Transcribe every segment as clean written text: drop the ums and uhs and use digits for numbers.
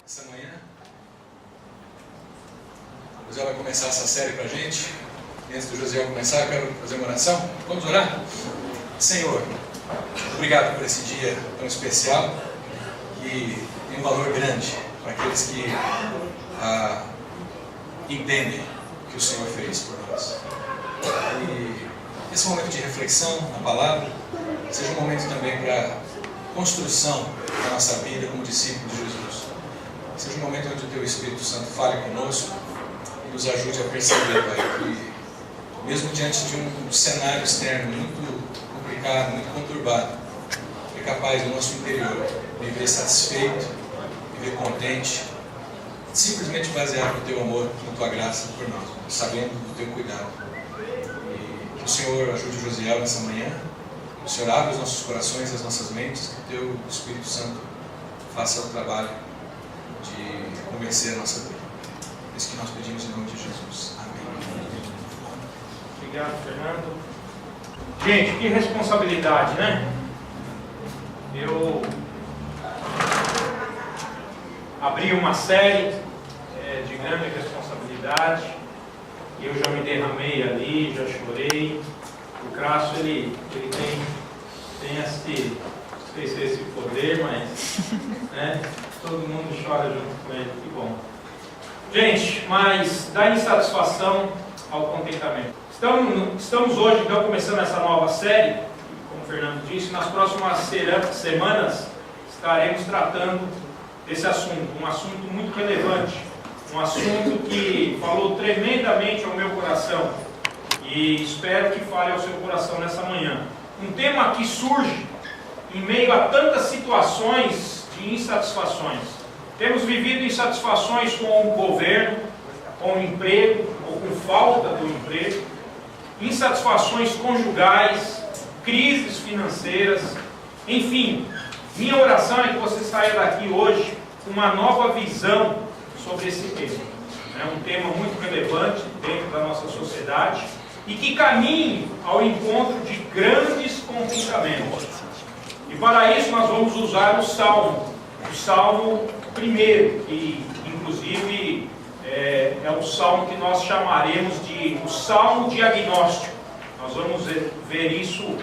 essa manhã. O José vai começar essa série para a gente. E antes do José começar, eu quero fazer uma oração. Vamos orar? Senhor, obrigado por esse dia tão especial que tem um valor grande para aqueles que entendem o que o Senhor fez por nós. E esse momento de reflexão na palavra seja um momento também para construção da nossa vida como discípulo de Jesus. Seja um momento onde o Teu Espírito Santo fale conosco e nos ajude a perceber, Pai, que mesmo diante de um cenário externo muito complicado, muito conturbado, é capaz do nosso interior viver satisfeito, viver contente, simplesmente baseado no Teu amor, na Tua graça por nós, sabendo do Teu cuidado. E que o Senhor ajude o Josiel nessa manhã, que o Senhor abra os nossos corações, as nossas mentes, que o Teu Espírito Santo faça o trabalho de convencer a nossa vida. É isso que nós pedimos em nome de Jesus. Amém. Obrigado, Fernando. Gente, que responsabilidade, né? Eu abri uma série de grande responsabilidade. Eu já me derramei ali, já chorei. O Crasso, ele tem esse, não sei se é esse poder, mas né, todo mundo chora junto com ele, que bom. Gente, mas dá insatisfação ao contentamento. Estamos hoje, então, começando essa nova série, como o Fernando disse. Nas próximas semanas estaremos tratando desse assunto, um assunto muito relevante, um assunto que falou tremendamente ao meu coração e espero que fale ao seu coração nessa manhã. Um tema que surge em meio a tantas situações de insatisfações. Temos vivido insatisfações com o governo, com o emprego ou com falta do emprego, insatisfações conjugais, crises financeiras, enfim. Minha oração é que você saia daqui hoje com uma nova visão sobre esse tema. É um tema muito relevante dentro da nossa sociedade e que caminhe ao encontro de grandes contentamentos. E para isso nós vamos usar o Salmo 1, que inclusive é o Salmo que nós chamaremos de o Salmo Diagnóstico. Nós vamos ver isso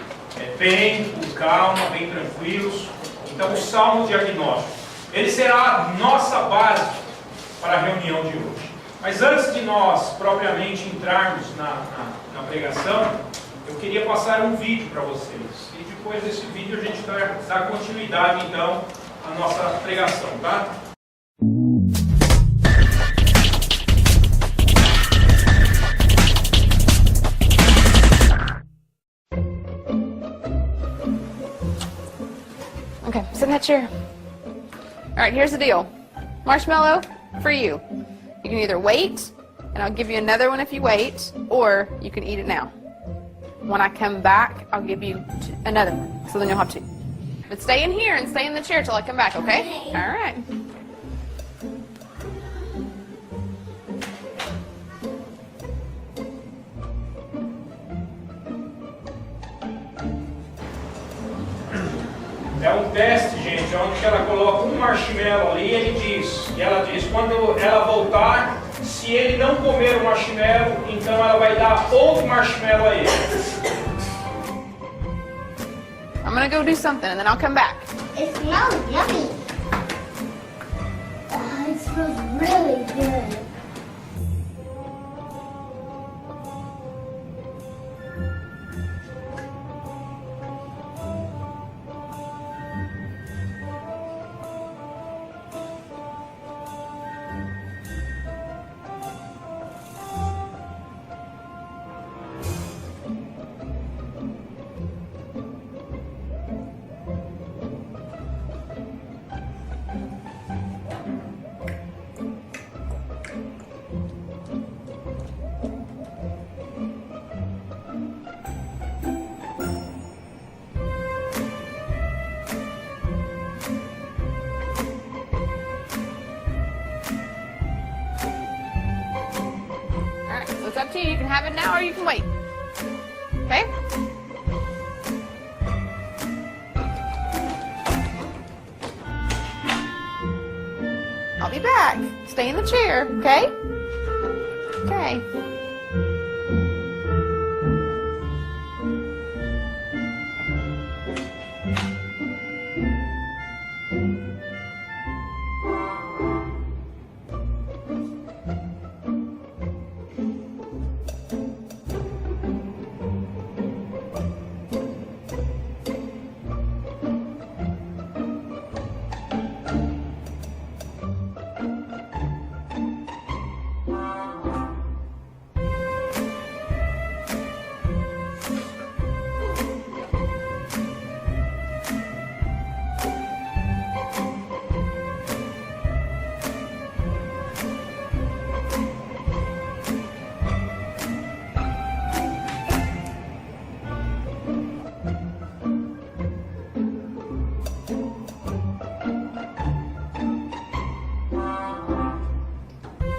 bem, com calma, bem tranquilos. Então o Salmo Diagnóstico, ele será a nossa base para a reunião de hoje. Mas antes de nós propriamente entrarmos na pregação, eu queria passar um vídeo para vocês. E depois desse vídeo a gente vai dar continuidade então à nossa pregação, tá? Okay, sit in that chair. Alright, here's the deal. Marshmallow, for you. You can either wait, and I'll give you another one if you wait, or you can eat it now. When I come back, I'll give you another one, so then you'll have two. But stay in here and stay in the chair till I come back, okay? Alright. É um teste, gente, onde ela coloca um marshmallow ali e ela diz, quando ela voltar, se ele não comer o marshmallow, então ela vai dar outro marshmallow a ele. I'm gonna go do something and then I'll come back. It smells yummy. It smells really good. It's up to you. You can have it now or you can wait. Okay? I'll be back. Stay in the chair, okay? Okay.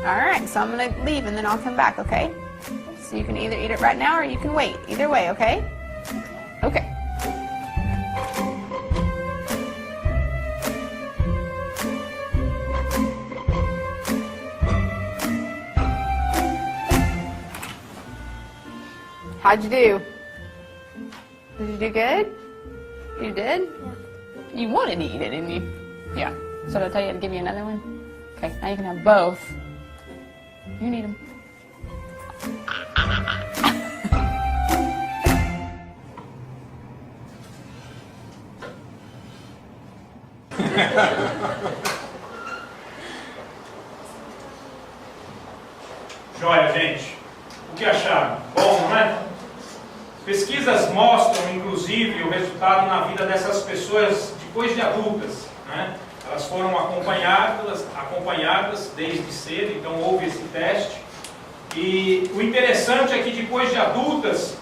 Alright, so I'm going to leave and then I'll come back, okay? So you can either eat it right now or you can wait. Either way, okay? Okay. How'd you do? Did you do good? You did? Yeah. You wanted to eat it, didn't you? Yeah. So did I tell you to give you another one? Okay, now you can have both. You need them. Joia, gente. O que acharam? Bom, não é? Pesquisas mostram, inclusive, o resultado na vida dessas pessoas depois de adultas, né? Elas foram acompanhadas desde cedo, então houve esse teste. E o interessante é que depois de adultas,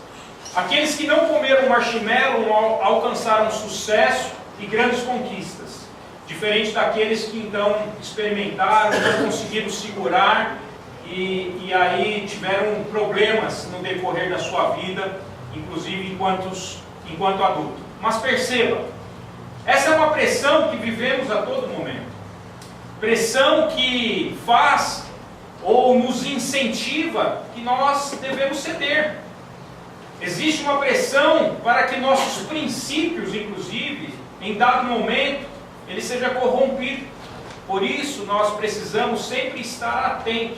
aqueles que não comeram marshmallow alcançaram sucesso e grandes conquistas. Diferente daqueles que então experimentaram, não conseguiram segurar e aí tiveram problemas no decorrer da sua vida, inclusive enquanto adulto. Mas perceba, essa é uma pressão que vivemos a todo momento. Pressão que faz ou nos incentiva que nós devemos ceder. Existe uma pressão para que nossos princípios, inclusive, em dado momento, ele seja corrompido. Por isso, nós precisamos sempre estar atentos.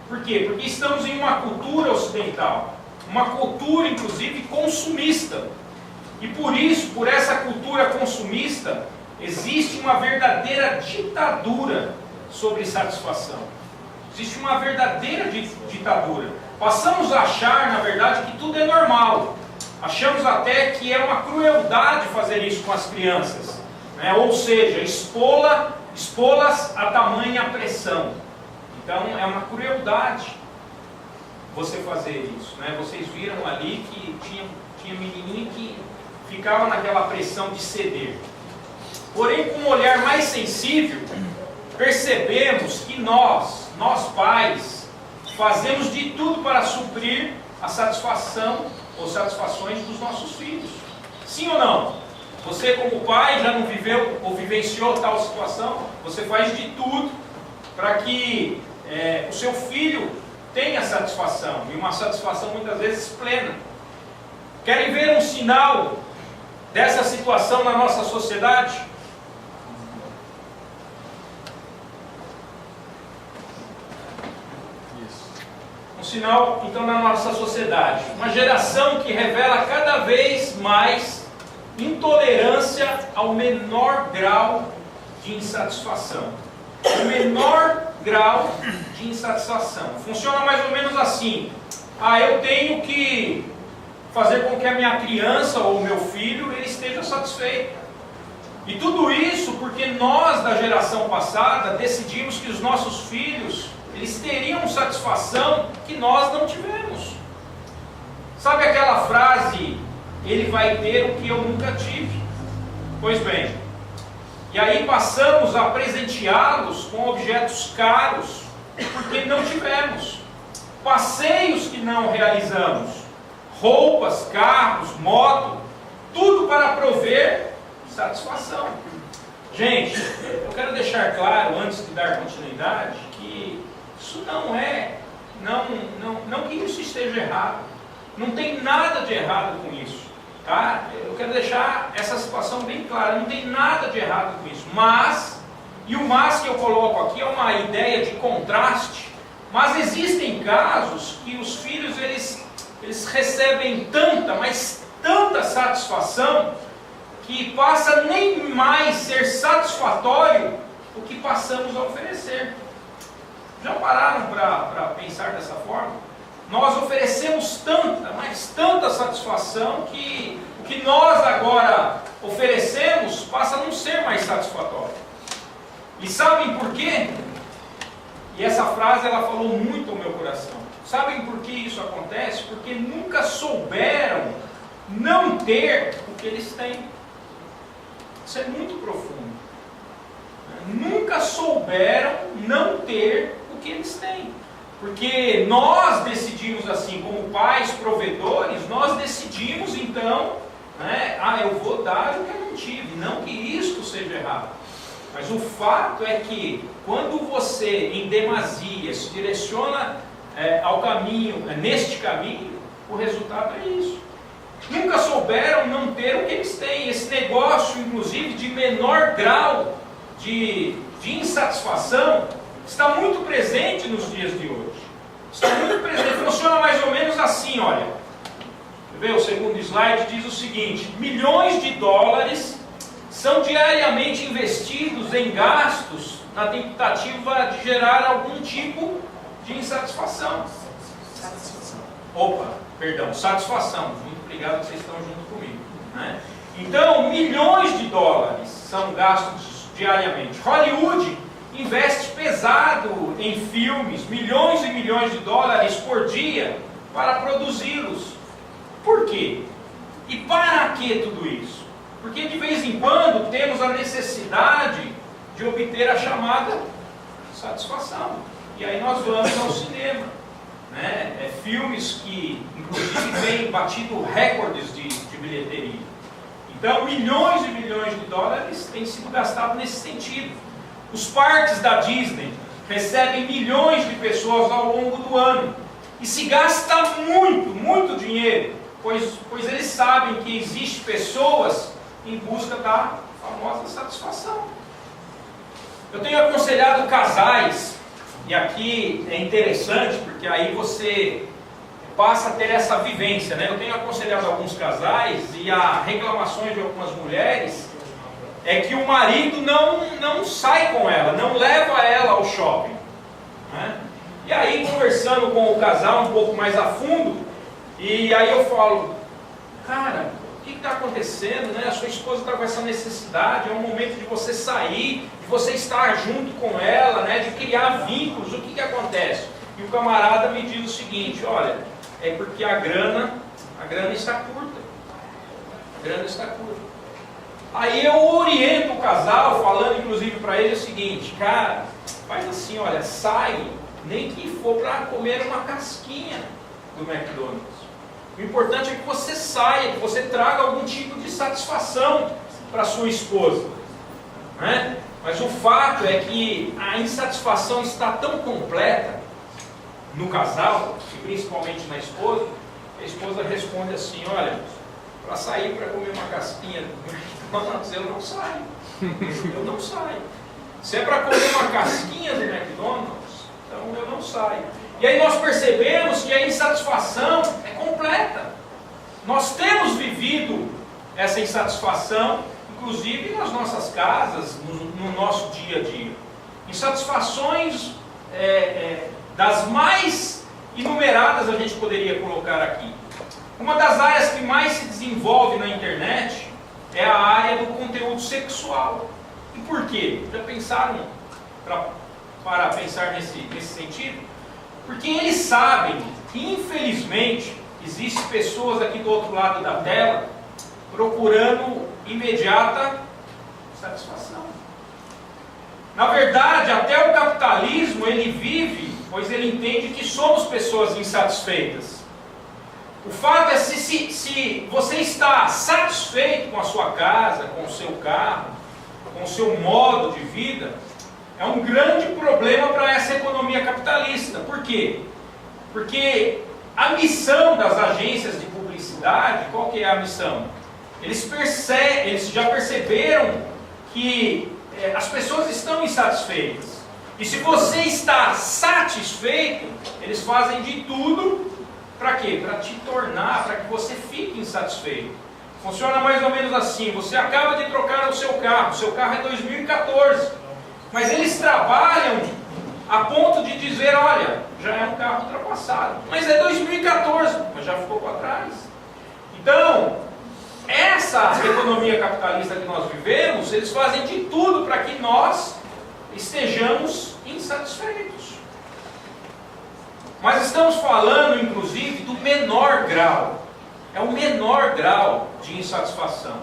Por quê? Porque estamos em uma cultura ocidental, uma cultura, inclusive, consumista. E por isso, por essa cultura consumista, existe uma verdadeira ditadura sobre satisfação. Existe uma verdadeira ditadura. Passamos a achar, na verdade, que tudo é normal. Achamos até que é uma crueldade fazer isso com as crianças, né? Ou seja, expô-las a tamanha pressão. Então, é uma crueldade você fazer isso, né? Vocês viram ali que tinha menininha que ficava naquela pressão de ceder. Porém, com um olhar mais sensível, percebemos que nós pais, fazemos de tudo para suprir a satisfação ou satisfações dos nossos filhos. Sim ou não? Você, como pai, já não viveu ou vivenciou tal situação? Você faz de tudo para que o seu filho tenha satisfação, e uma satisfação muitas vezes plena. Querem ver um sinal dessa situação na nossa sociedade? Um sinal, então, na nossa sociedade. Uma geração que revela cada vez mais intolerância ao menor grau de insatisfação. O menor grau de insatisfação. Funciona mais ou menos assim. Eu tenho que fazer com que a minha criança ou o meu filho ele esteja satisfeito. E tudo isso porque nós, da geração passada, decidimos que os nossos filhos eles teriam satisfação que nós não tivemos. Sabe aquela frase, ele vai ter o que eu nunca tive? Pois bem, e aí passamos a presenteá-los com objetos caros, porque não tivemos. Passeios que não realizamos, roupas, carros, moto, tudo para prover satisfação. Gente, eu quero deixar claro, antes de dar continuidade, que isso não que isso esteja errado. Não tem nada de errado com isso. Tá? Eu quero deixar essa situação bem clara, não tem nada de errado com isso. Mas, e o mas que eu coloco aqui é uma ideia de contraste, mas existem casos que os filhos eles recebem tanta satisfação, que passa nem mais ser satisfatório o que passamos a oferecer. Já pararam para pensar dessa forma? Nós oferecemos tanta satisfação que o que nós agora oferecemos passa a não ser mais satisfatório. E sabem por quê? E essa frase ela falou muito ao meu coração. Sabem por que isso acontece? Porque nunca souberam não ter o que eles têm. Isso é muito profundo. Nunca souberam não ter o que eles têm. Porque nós decidimos assim, como pais provedores, nós decidimos então, eu vou dar o que eu não tive. Não que isto seja errado. Mas o fato é que quando você em demasia se direciona ao caminho, neste caminho, o resultado é isso. Nunca souberam não ter o que eles têm. Esse negócio, inclusive, de menor grau de insatisfação, está muito presente nos dias de hoje. Está muito presente. Funciona mais ou menos assim, olha. Vê, o segundo slide diz o seguinte: milhões de dólares são diariamente investidos em gastos na tentativa de gerar algum tipo de insatisfação. Satisfação. Muito obrigado que vocês estão junto comigo. Então, milhões de dólares são gastos diariamente. Hollywood investe pesado em filmes, milhões e milhões de dólares por dia para produzi-los. Por quê? E para que tudo isso? Porque de vez em quando temos a necessidade de obter a chamada satisfação. E aí nós vamos ao cinema. Filmes que inclusive têm batido recordes de bilheteria. Então milhões e milhões de dólares têm sido gastados nesse sentido. Os parques da Disney recebem milhões de pessoas ao longo do ano. E se gasta muito dinheiro, pois eles sabem que existem pessoas em busca da famosa satisfação. Eu tenho aconselhado casais, e aqui é interessante, porque aí você passa a ter essa vivência, Eu tenho aconselhado alguns casais, e há reclamações de algumas mulheres, é que o marido não sai com ela, não leva ela ao shopping. E aí, conversando com o casal um pouco mais a fundo, e aí eu falo, cara, o que está acontecendo? A sua esposa está com essa necessidade, é um momento de você sair, de você estar junto com ela, de criar vínculos. O que acontece? E o camarada me diz o seguinte: olha, é porque a grana está curta. A grana está curta. Aí eu oriento o casal, falando inclusive para ele o seguinte: cara, faz assim, olha, sai, nem que for para comer uma casquinha do McDonald's. O importante é que você saia, que você traga algum tipo de satisfação para sua esposa. Mas o fato é que a insatisfação está tão completa no casal, e principalmente na esposa, a esposa responde assim: olha, para sair para comer uma casquinha do McDonald's, eu não saio. Eu não saio. Se é para comer uma casquinha do McDonald's, então eu não saio. E aí nós percebemos que a insatisfação é completa. Nós temos vivido essa insatisfação, inclusive nas nossas casas, no nosso dia a dia. Insatisfações das mais inumeradas a gente poderia colocar aqui. Uma das áreas que mais se desenvolve na internet é a área do conteúdo sexual. E por quê? Já pensaram para pensar nesse sentido? Porque eles sabem que, infelizmente, existem pessoas aqui do outro lado da tela procurando imediata satisfação. Na verdade, até o capitalismo ele vive, pois ele entende que somos pessoas insatisfeitas. O fato é se você está satisfeito com a sua casa, com o seu carro, com o seu modo de vida, é um grande problema para essa economia capitalista. Por quê? Porque a missão das agências de publicidade, qual que é a missão? Eles já perceberam que as pessoas estão insatisfeitas. E se você está satisfeito, eles fazem de tudo para quê? Para te tornar, para que você fique insatisfeito. Funciona mais ou menos assim: você acaba de trocar o seu carro é 2014, mas eles trabalham a ponto de dizer, olha, já é um carro ultrapassado, mas é 2014, mas já ficou para trás. Então, essa economia capitalista que nós vivemos, eles fazem de tudo para que nós estejamos insatisfeitos. Mas estamos falando, inclusive, do menor grau. É o menor grau de insatisfação.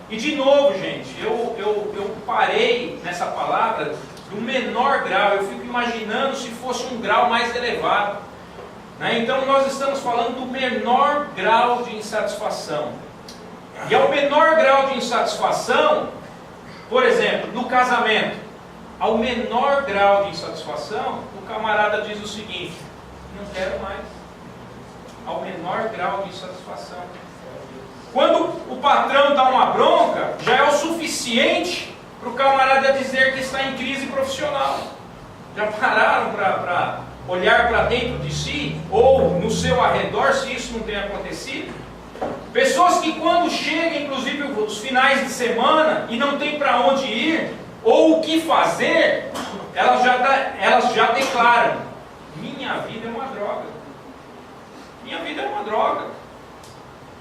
E de novo, gente, eu parei nessa palavra do menor grau. Eu fico imaginando se fosse um grau mais elevado, né? Então nós estamos falando do menor grau de insatisfação. E ao menor grau de insatisfação, por exemplo, no casamento, ao menor grau de insatisfação, o camarada diz o seguinte: não quero mais. Ao menor grau de insatisfação. Quando o patrão dá uma bronca, já é o suficiente para o camarada dizer que está em crise profissional. Já pararam para olhar para dentro de si, ou no seu arredor, se isso não tem acontecido? Pessoas que quando chegam, inclusive os finais de semana, e não tem para onde ir, ou o que fazer, elas já declaram: minha vida é uma droga. Minha vida é uma droga.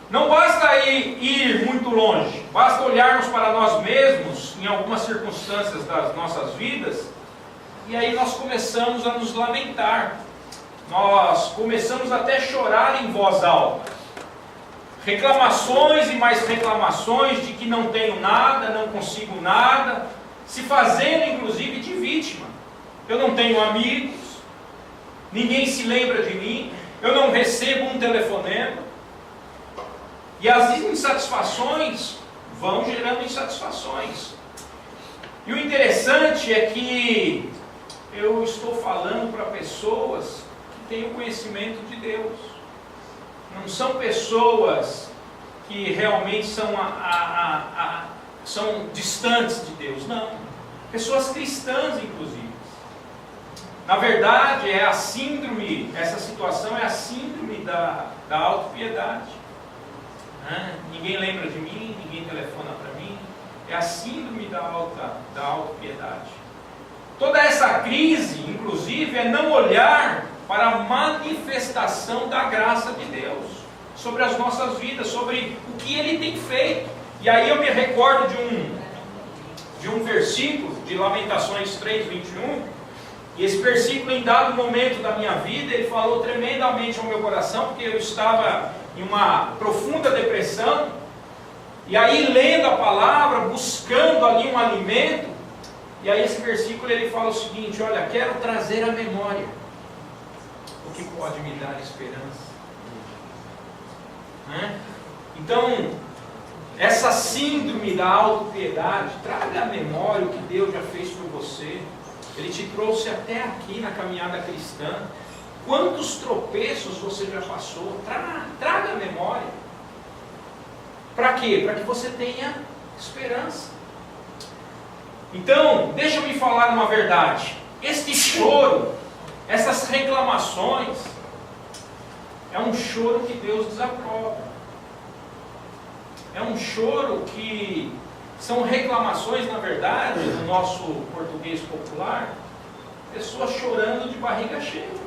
Não basta ir muito longe, basta olharmos para nós mesmos em algumas circunstâncias das nossas vidas, e aí nós começamos a nos lamentar, nós começamos até a chorar em voz alta, reclamações e mais reclamações de que não tenho nada, não consigo nada, se fazendo inclusive de vítima. Eu não tenho amigos, ninguém se lembra de mim, eu não recebo um telefonema. E as insatisfações vão gerando insatisfações. E o interessante é que eu estou falando para pessoas que têm o conhecimento de Deus. Não são pessoas que realmente são distantes de Deus, não. Pessoas cristãs, inclusive. Na verdade, essa situação é a síndrome da autopiedade. Ninguém lembra de mim, ninguém telefona para mim. É a síndrome da autopiedade. Toda essa crise, inclusive, é não olhar para a manifestação da graça de Deus sobre as nossas vidas, sobre o que Ele tem feito. E aí eu me recordo de um versículo de Lamentações 3:21. E esse versículo, em dado momento da minha vida, ele falou tremendamente ao meu coração, porque eu estava em uma profunda depressão, e aí lendo a palavra, buscando ali um alimento, e aí esse versículo ele fala o seguinte: olha, quero trazer à memória o que pode me dar esperança. Então, essa síndrome da autopiedade, traga à memória o que Deus já fez por você. Ele te trouxe até aqui na caminhada cristã. Quantos tropeços você já passou? Traga a memória. Para quê? Para que você tenha esperança. Então, deixa eu me falar uma verdade. Este choro, essas reclamações, é um choro que Deus desaprova. É um choro que são reclamações, na verdade, no nosso português popular, pessoas chorando de barriga cheia.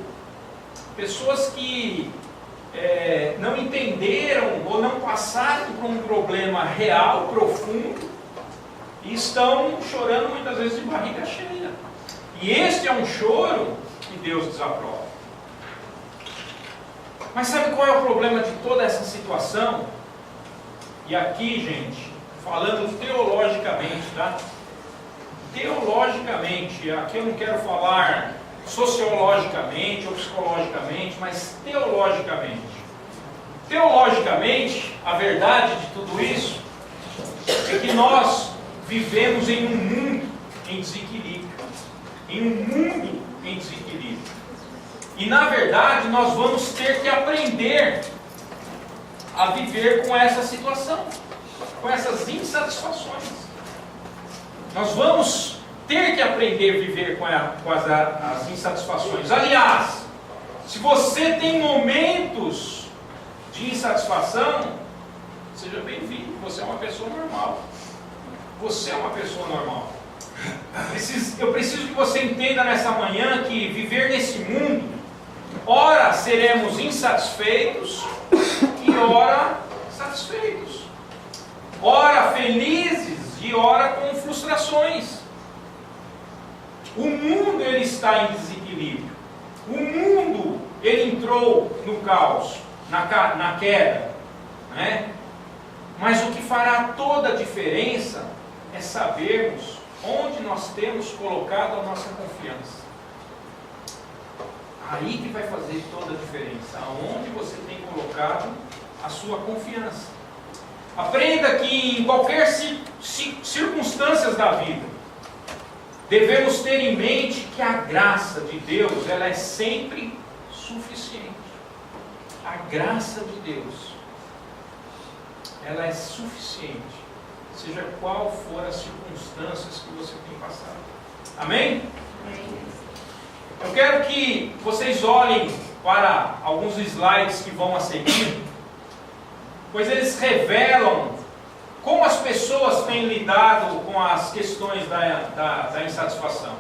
Pessoas que não entenderam ou não passaram por um problema real, profundo, e estão chorando muitas vezes de barriga cheia. E este é um choro que Deus desaprova. Mas sabe qual é o problema de toda essa situação? E aqui, gente, falando teologicamente, tá? Teologicamente, aqui eu não quero falar sociologicamente ou psicologicamente, mas teologicamente. Teologicamente, a verdade de tudo isso é que nós vivemos em um mundo em desequilíbrio. Em um mundo em desequilíbrio. E na verdade nós vamos ter que aprender a viver com essa situação, com essas insatisfações. Nós vamos ter que aprender a viver com as insatisfações. Aliás, se você tem momentos de insatisfação, seja bem-vindo, você é uma pessoa normal. Você é uma pessoa normal. Eu preciso que você entenda nessa manhã que viver nesse mundo, ora seremos insatisfeitos e ora satisfeitos. Ora felizes e ora com frustrações. O mundo ele está em desequilíbrio. O mundo ele entrou no caos, na queda, né? Mas o que fará toda a diferença é sabermos onde nós temos colocado a nossa confiança. Aí que vai fazer toda a diferença, aonde você tem colocado a sua confiança. Aprenda que em qualquer circunstâncias da vida, devemos ter em mente que a graça de Deus, ela é sempre suficiente. A graça de Deus, ela é suficiente, seja qual for as circunstâncias que você tem passado. Amém? Eu quero que vocês olhem para alguns slides que vão a seguir, pois eles revelam como as pessoas têm lidado com as questões da insatisfação.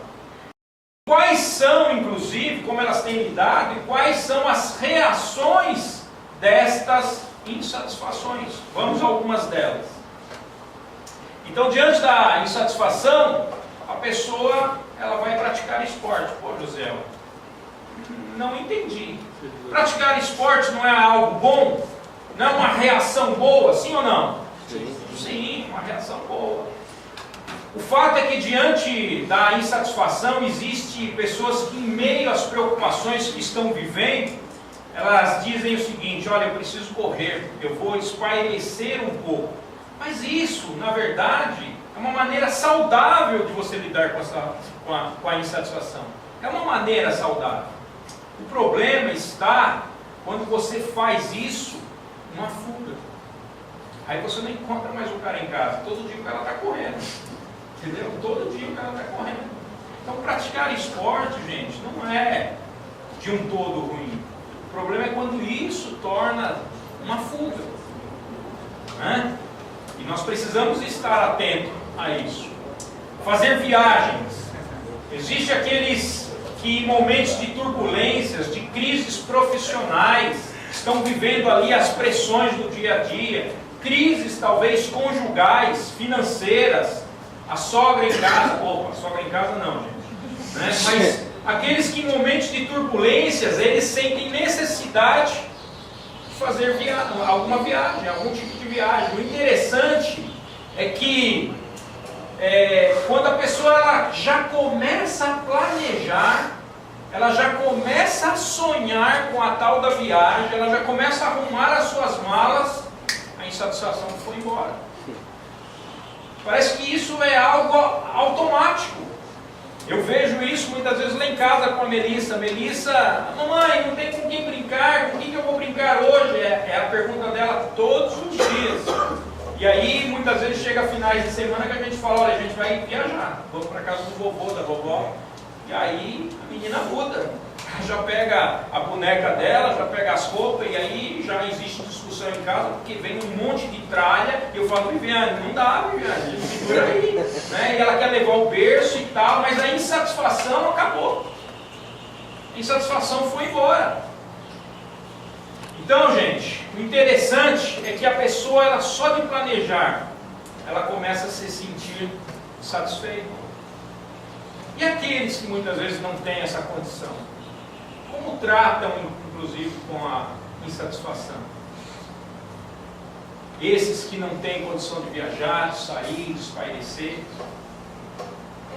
Quais são, inclusive, como elas têm lidado e quais são as reações destas insatisfações. Vamos a algumas delas. Então, diante da insatisfação, a pessoa ela vai praticar esporte. Pô, José, não entendi. Praticar esporte não é algo bom? Não é uma reação boa, sim ou não? Sim, uma reação boa. O fato é que diante da insatisfação, existe pessoas que em meio às preocupações que estão vivendo, elas dizem o seguinte: olha, eu preciso correr, eu vou espairecer um pouco. Mas isso, na verdade, é uma maneira saudável de você lidar com a insatisfação. É uma maneira saudável. O problema está quando você faz isso numa fuga. Aí você não encontra mais o cara em casa. Todo dia o cara está correndo. Entendeu? Todo dia o cara está correndo. Então praticar esporte, gente, não é de um todo ruim. O problema é quando isso torna uma fuga. Né? E nós precisamos estar atentos a isso. Fazer viagens. Existem aqueles que em momentos de turbulências, de crises profissionais, estão vivendo ali as pressões do dia a dia, crises talvez conjugais, financeiras, a sogra em casa. Opa, a sogra em casa não, gente. Né? Mas aqueles que em momentos de turbulências, eles sentem necessidade de fazer alguma viagem, algum tipo de viagem. O interessante é que quando a pessoa ela já começa a planejar, ela já começa a sonhar com a tal da viagem, ela já começa a arrumar as suas malas, a insatisfação foi embora. Parece que isso é algo automático. Eu vejo isso muitas vezes lá em casa com a Melissa. Melissa, mamãe, não tem com quem brincar, com quem que eu vou brincar hoje? É a pergunta dela todos os dias. E aí muitas vezes chega finais de semana que a gente fala, olha, a gente vai viajar, vamos para casa do vovô, da vovó. E aí a menina muda, já pega a boneca dela, já pega as roupas, e aí já existe discussão em casa, porque vem um monte de tralha, e eu falo, Viviane, não dá, Viviane, segura aí, né? E ela quer levar o berço e tal, mas a insatisfação acabou. A insatisfação foi embora. Então, gente, o interessante é que a pessoa, ela só de planejar, ela começa a se sentir satisfeita. E aqueles que muitas vezes não têm essa condição? Como tratam, inclusive, com a insatisfação? Esses que não têm condição de viajar, de sair, de espairecer.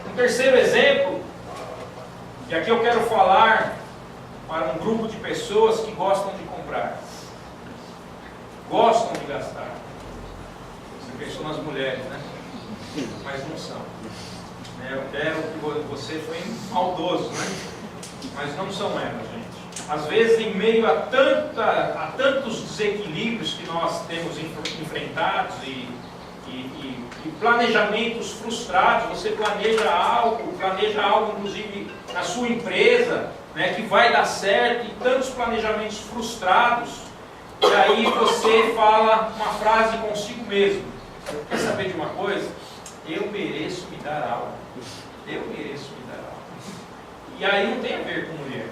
Um terceiro exemplo, e aqui eu quero falar para um grupo de pessoas que gostam de comprar, gostam de gastar. Você pensou nas mulheres, né? mas não são. Eu quero que você foi maldoso, né? Mas não são elas, gente. Às vezes, em meio a tantos desequilíbrios que nós temos enfrentados e planejamentos frustrados, você planeja algo inclusive na sua empresa, né, que vai dar certo, e tantos planejamentos frustrados, e aí você fala uma frase consigo mesmo: quer saber de uma coisa? Eu mereço me dar algo. Eu mereço me dar algo. E aí não tem a ver com mulher.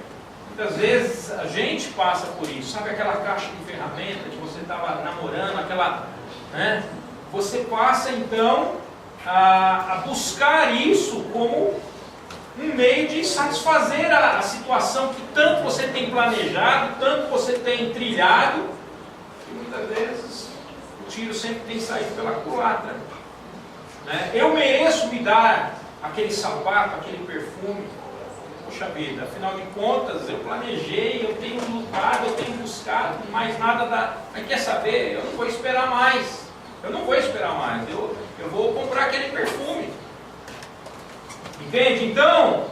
Muitas vezes a gente passa por isso. Sabe aquela caixa de ferramenta que você estava namorando, aquela, né? Você passa então a buscar isso como um meio de satisfazer a situação que tanto você tem planejado, tanto você tem trilhado, e muitas vezes o tiro sempre tem saído pela culatra, né? Eu mereço me dar aquele sapato, aquele perfume. Poxa vida, afinal de contas, eu planejei, eu tenho lutado, eu tenho buscado, mais nada dá. Mas quer saber? Eu não vou esperar mais. Eu não vou esperar mais. Eu vou comprar aquele perfume. Entende? Então,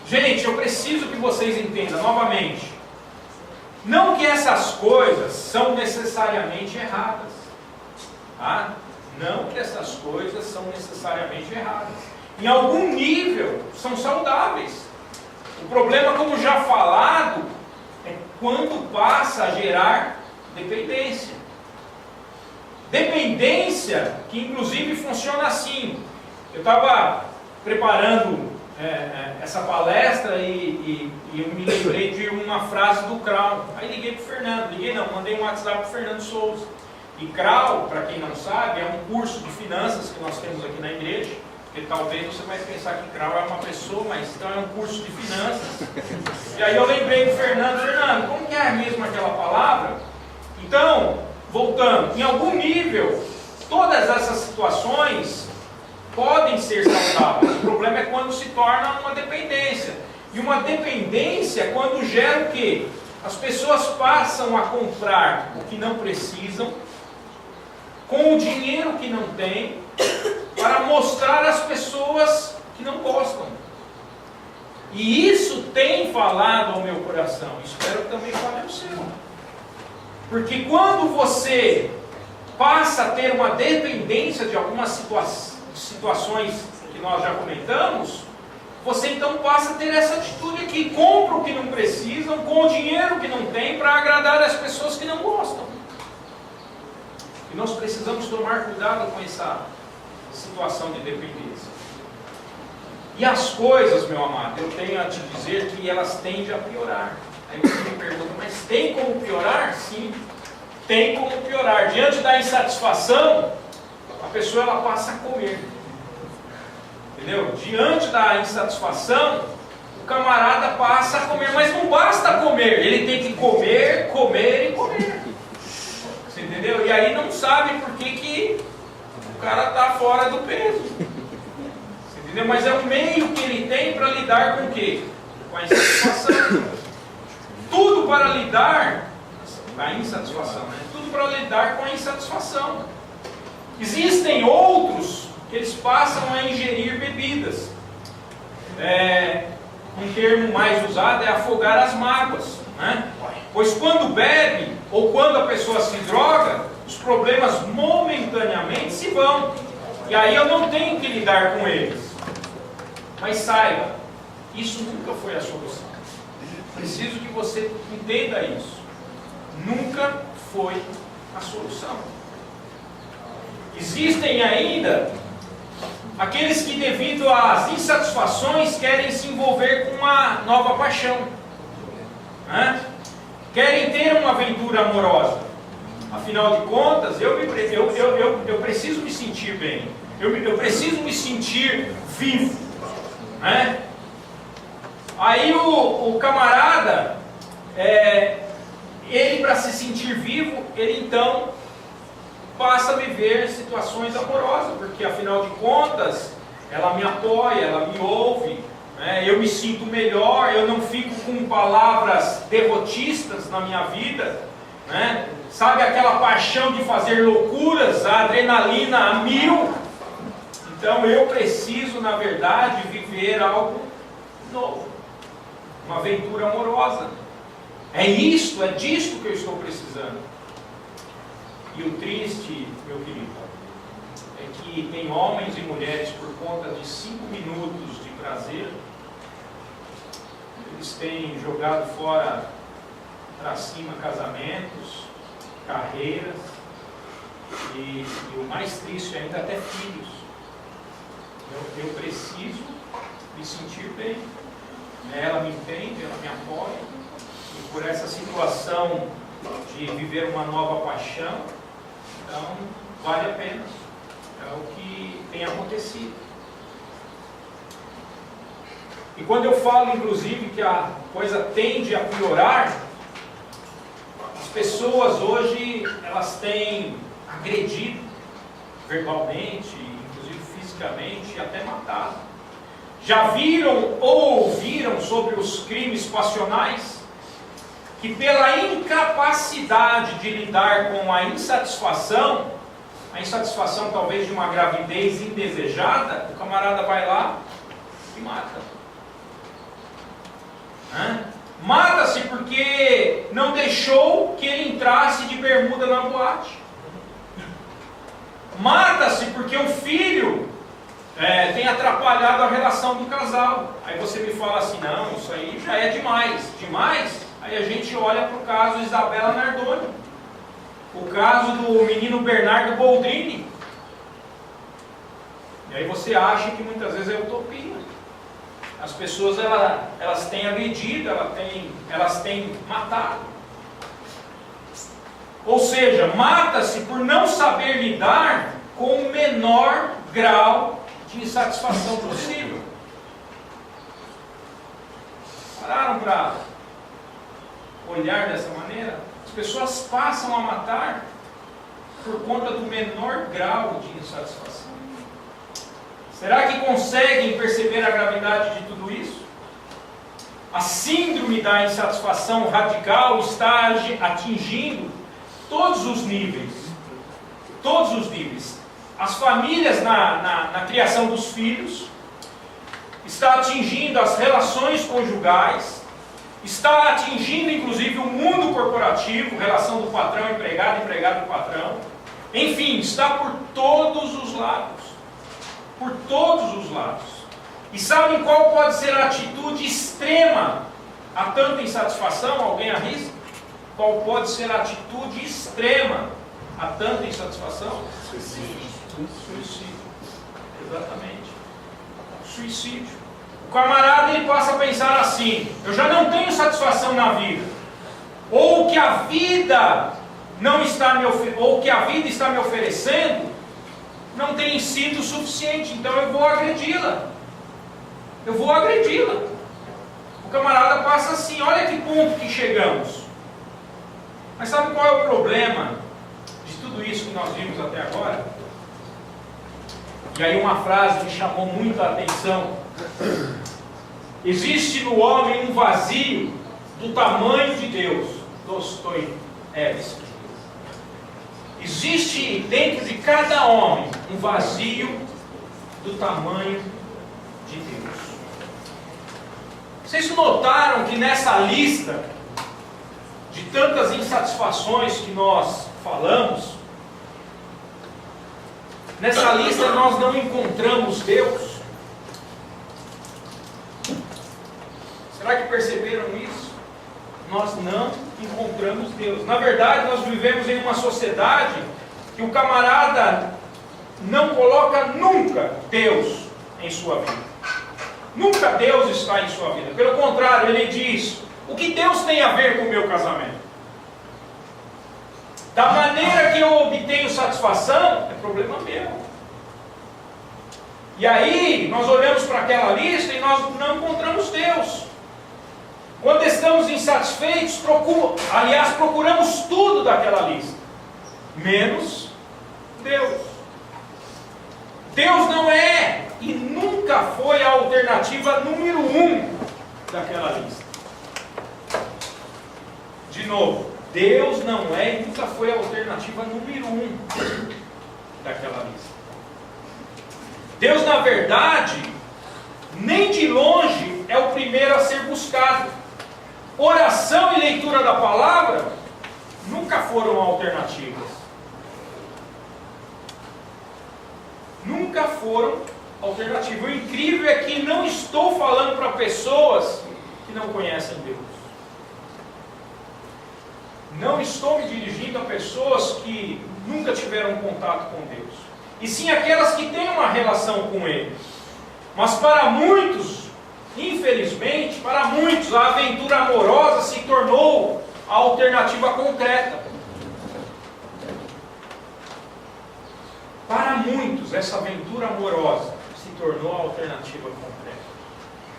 gente, eu preciso que vocês entendam novamente. Não que essas coisas são necessariamente erradas. Tá? Não que essas coisas são necessariamente erradas. Em algum nível, são saudáveis. O problema, como já falado, é quando passa a gerar dependência. Dependência que inclusive funciona assim. Eu estava preparando essa palestra e eu me lembrei de uma frase do Krau. Aí liguei para o Fernando, mandei um WhatsApp para o Fernando Souza. E Krau, para quem não sabe, é um curso de finanças que nós temos aqui na igreja. Porque talvez você vai pensar que Krau é uma pessoa, mas então é um curso de finanças. E aí eu lembrei do Fernando, como que é mesmo aquela palavra? Então, voltando, em algum nível, todas essas situações podem ser saudáveis. O problema é quando se torna uma dependência. E uma dependência é quando gera o quê? As pessoas passam a comprar o que não precisam, com o dinheiro que não têm, para mostrar às pessoas que não gostam. E isso tem falado ao meu coração. Espero que também fale ao seu. Porque quando você passa a ter uma dependência de algumas situações que nós já comentamos, você então passa a ter essa atitude aqui. Compra o que não precisam, com o dinheiro que não tem, para agradar as pessoas que não gostam. E nós precisamos tomar cuidado com essa situação de dependência. E as coisas, meu amado, eu tenho a te dizer que elas tendem a piorar. Aí você me pergunta, mas tem como piorar? Sim, tem como piorar. Diante da insatisfação, a pessoa ela passa a comer. Entendeu? Diante da insatisfação, o camarada passa a comer. Mas não basta comer, ele tem que comer, comer e comer. Você entendeu? E aí não sabe por que o cara está fora do peso. Você entendeu? Mas é o meio que ele tem para lidar com o quê? Com a insatisfação. Tudo para lidar com a insatisfação, né? Tudo para lidar com a insatisfação. Existem outros que eles passam a ingerir bebidas. Um termo mais usado é afogar as mágoas, né? Pois quando bebe ou quando a pessoa se droga, os problemas momentaneamente se vão. E aí eu não tenho que lidar com eles. Mas saiba, isso nunca foi a solução. Preciso que você entenda isso. Nunca foi a solução. Existem ainda aqueles que, devido às insatisfações, querem se envolver com uma nova paixão, né? Querem ter uma aventura amorosa. Afinal de contas, eu preciso me sentir bem. Eu preciso me sentir vivo, né? Aí o camarada, ele para se sentir vivo, ele então passa a viver situações amorosas, porque afinal de contas, ela me apoia, ela me ouve, né? Eu me sinto melhor, eu não fico com palavras derrotistas na minha vida, né? Sabe aquela paixão de fazer loucuras, a adrenalina a 1000, Então eu preciso, na verdade, viver algo novo. Uma aventura amorosa. É disto que eu estou precisando. E o triste, meu querido, é que tem homens e mulheres, por conta de 5 minutos de prazer, eles têm jogado fora, para cima, casamentos, carreiras, e o mais triste ainda, até filhos. Eu preciso me sentir bem. Ela me entende, ela me apoia, e por essa situação de viver uma nova paixão, então vale a pena. É o que tem acontecido. E quando eu falo, inclusive, que a coisa tende a piorar, as pessoas hoje, elas têm agredido verbalmente, inclusive fisicamente, e até matado. Já viram ou ouviram sobre os crimes passionais? Que pela incapacidade de lidar com a insatisfação talvez de uma gravidez indesejada, o camarada vai lá e mata. Mata-se porque não deixou que ele entrasse de bermuda na boate. Mata-se porque o filho tem atrapalhado a relação do casal. Aí você me fala assim, não, isso aí já é demais. Demais? Aí a gente olha para o caso Isabela Nardoni, o caso do menino Bernardo Boldrini. E aí você acha que muitas vezes é utopia. As pessoas elas têm agredido, elas têm matado. Ou seja, mata-se por não saber lidar com o menor grau de insatisfação possível. Pararam para olhar dessa maneira? As pessoas passam a matar por conta do menor grau de insatisfação. Será que conseguem perceber a gravidade de tudo isso? A síndrome da insatisfação radical está atingindo todos os níveis. Todos os níveis. As famílias na criação dos filhos, está atingindo as relações conjugais, está atingindo inclusive o mundo corporativo, relação do patrão, empregado, empregado, patrão. Enfim, está por todos os lados. Por todos os lados. E sabem qual pode ser a atitude extrema a tanta insatisfação? Alguém arrisca? Qual pode ser a atitude extrema a tanta insatisfação? Suicídio. Exatamente. Suicídio. O camarada ele passa a pensar assim: eu já não tenho satisfação na vida. Ou que a vida não está ou que a vida está me oferecendo não tem sido suficiente, então eu vou agredi-la. O camarada passa assim, olha que ponto que chegamos. Mas sabe qual é o problema de tudo isso que nós vimos até agora? E aí uma frase me chamou muito a atenção. Existe no homem um vazio do tamanho de Deus. Dostoiévski. Existe dentro de cada homem um vazio do tamanho de Deus. Vocês notaram que nessa lista de tantas insatisfações que nós falamos, nessa lista nós não encontramos Deus? Será que perceberam isso? Nós não encontramos Deus. Na verdade, nós vivemos em uma sociedade que o camarada não coloca nunca Deus em sua vida. Nunca Deus está em sua vida. Pelo contrário, ele diz: o que Deus tem a ver com o meu casamento? Da maneira que eu obtenho satisfação, é problema meu. E aí, nós olhamos para aquela lista e nós não encontramos Deus. Quando estamos insatisfeitos, procuramos tudo daquela lista, menos Deus. Deus não é e nunca foi a alternativa número 1 daquela lista. De novo, Deus não é e nunca foi a alternativa número 1 daquela lista. Deus, na verdade, nem de longe é o primeiro a ser buscado. Oração e leitura da palavra nunca foram alternativas. Nunca foram alternativas. O incrível é que não estou falando para pessoas que não conhecem Deus. Não estou me dirigindo a pessoas que nunca tiveram contato com Deus, e sim aquelas que têm uma relação com Ele. Mas para muitos, infelizmente, para muitos, a aventura amorosa se tornou a alternativa concreta. Para muitos, essa aventura amorosa se tornou a alternativa concreta.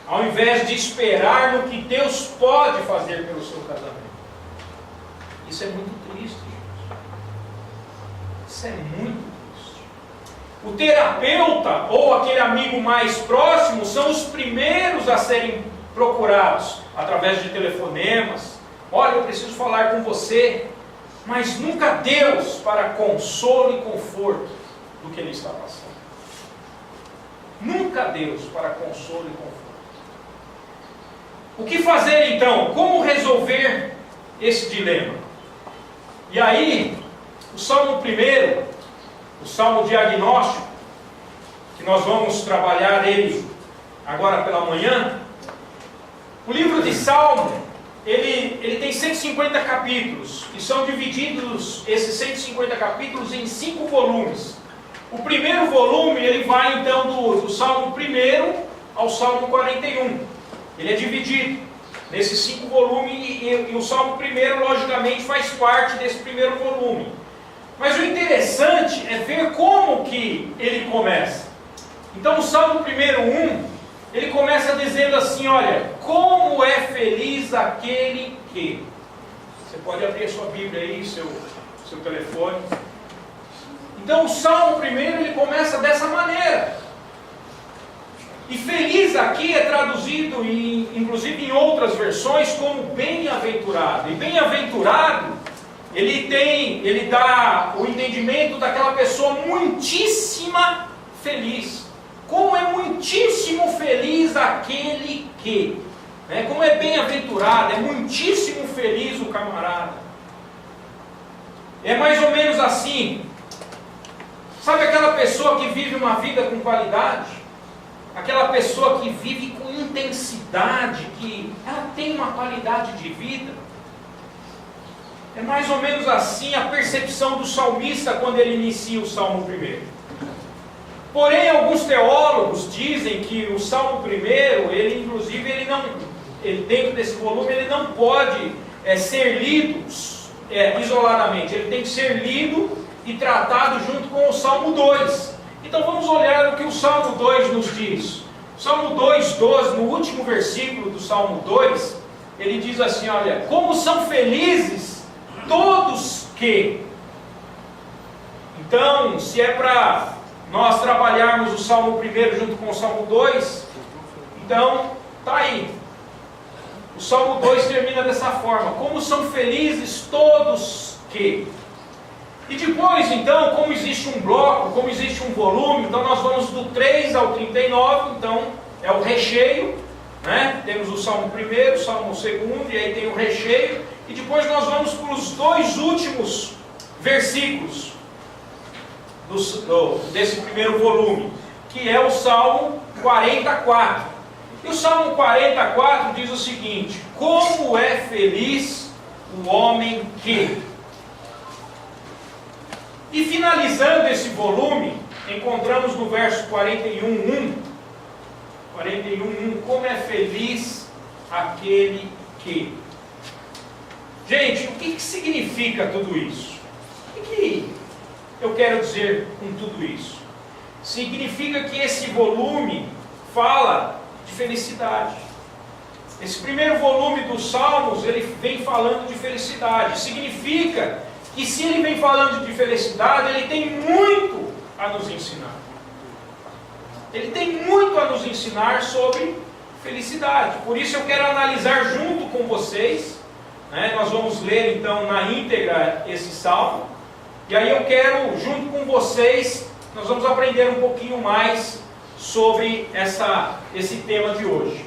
Ao invés de esperar no que Deus pode fazer pelo seu casamento. Isso é muito triste, gente. Isso é muito triste. O terapeuta ou aquele amigo mais próximo são os primeiros a serem procurados através de telefonemas. Olha, eu preciso falar com você. Mas nunca Deus para consolo e conforto do que ele está passando. Nunca Deus para consolo e conforto. O que fazer então? Como resolver esse dilema? E aí, o Salmo 1, o Salmo diagnóstico, que nós vamos trabalhar ele agora pela manhã, o livro de Salmo, ele tem 150 capítulos, e são divididos esses 150 capítulos em 5 volumes. O primeiro volume, ele vai então do Salmo 1 ao Salmo 41. Ele é dividido nesses 5 volumes, e o Salmo 1, logicamente, faz parte desse primeiro volume. Mas o interessante é ver como que ele começa. Então o Salmo 1, ele começa dizendo assim, olha, como é feliz aquele que... Você pode abrir a sua Bíblia aí, seu telefone. Então o Salmo 1, ele começa dessa maneira. E feliz aqui é traduzido, inclusive em outras versões, como bem-aventurado. E bem-aventurado, ele dá o entendimento daquela pessoa muitíssima feliz. Como é muitíssimo feliz aquele que. Né? Como é bem-aventurado, é muitíssimo feliz o camarada. É mais ou menos assim. Sabe aquela pessoa que vive uma vida com qualidade? Aquela pessoa que vive com intensidade, que ela tem uma qualidade de vida. É mais ou menos assim a percepção do salmista quando ele inicia o Salmo 1. Porém, alguns teólogos dizem que o Salmo 1, ele inclusive, dentro desse volume, ele não pode ser lido isoladamente. Ele tem que ser lido e tratado junto com o Salmo 2. Então vamos olhar o que o Salmo 2 nos diz. O Salmo 2:12, no último versículo do Salmo 2, ele diz assim, olha, como são felizes todos que... Então, se é para nós trabalharmos o Salmo 1 junto com o Salmo 2, então, está aí. O Salmo 2 termina dessa forma, como são felizes todos que... E depois, então, como existe um bloco, como existe um volume, então nós vamos do 3 ao 39, então é o recheio, né? Temos o Salmo 1, o Salmo 2, e aí tem o recheio, e depois nós vamos para os 2 últimos versículos desse primeiro volume, que é o Salmo 44. E o Salmo 44 diz o seguinte, como é feliz o homem que... E finalizando esse volume, encontramos no verso 41:1, como é feliz aquele que... Gente, o que significa tudo isso? O que eu quero dizer com tudo isso? Significa que esse volume fala de felicidade. Esse primeiro volume dos Salmos, ele vem falando de felicidade. Significa que se ele vem falando de felicidade, ele tem muito a nos ensinar. Ele tem muito a nos ensinar sobre felicidade. Por isso eu quero analisar junto com vocês, né? Nós vamos ler então na íntegra esse salmo. E aí eu quero, junto com vocês, nós vamos aprender um pouquinho mais sobre esse tema de hoje.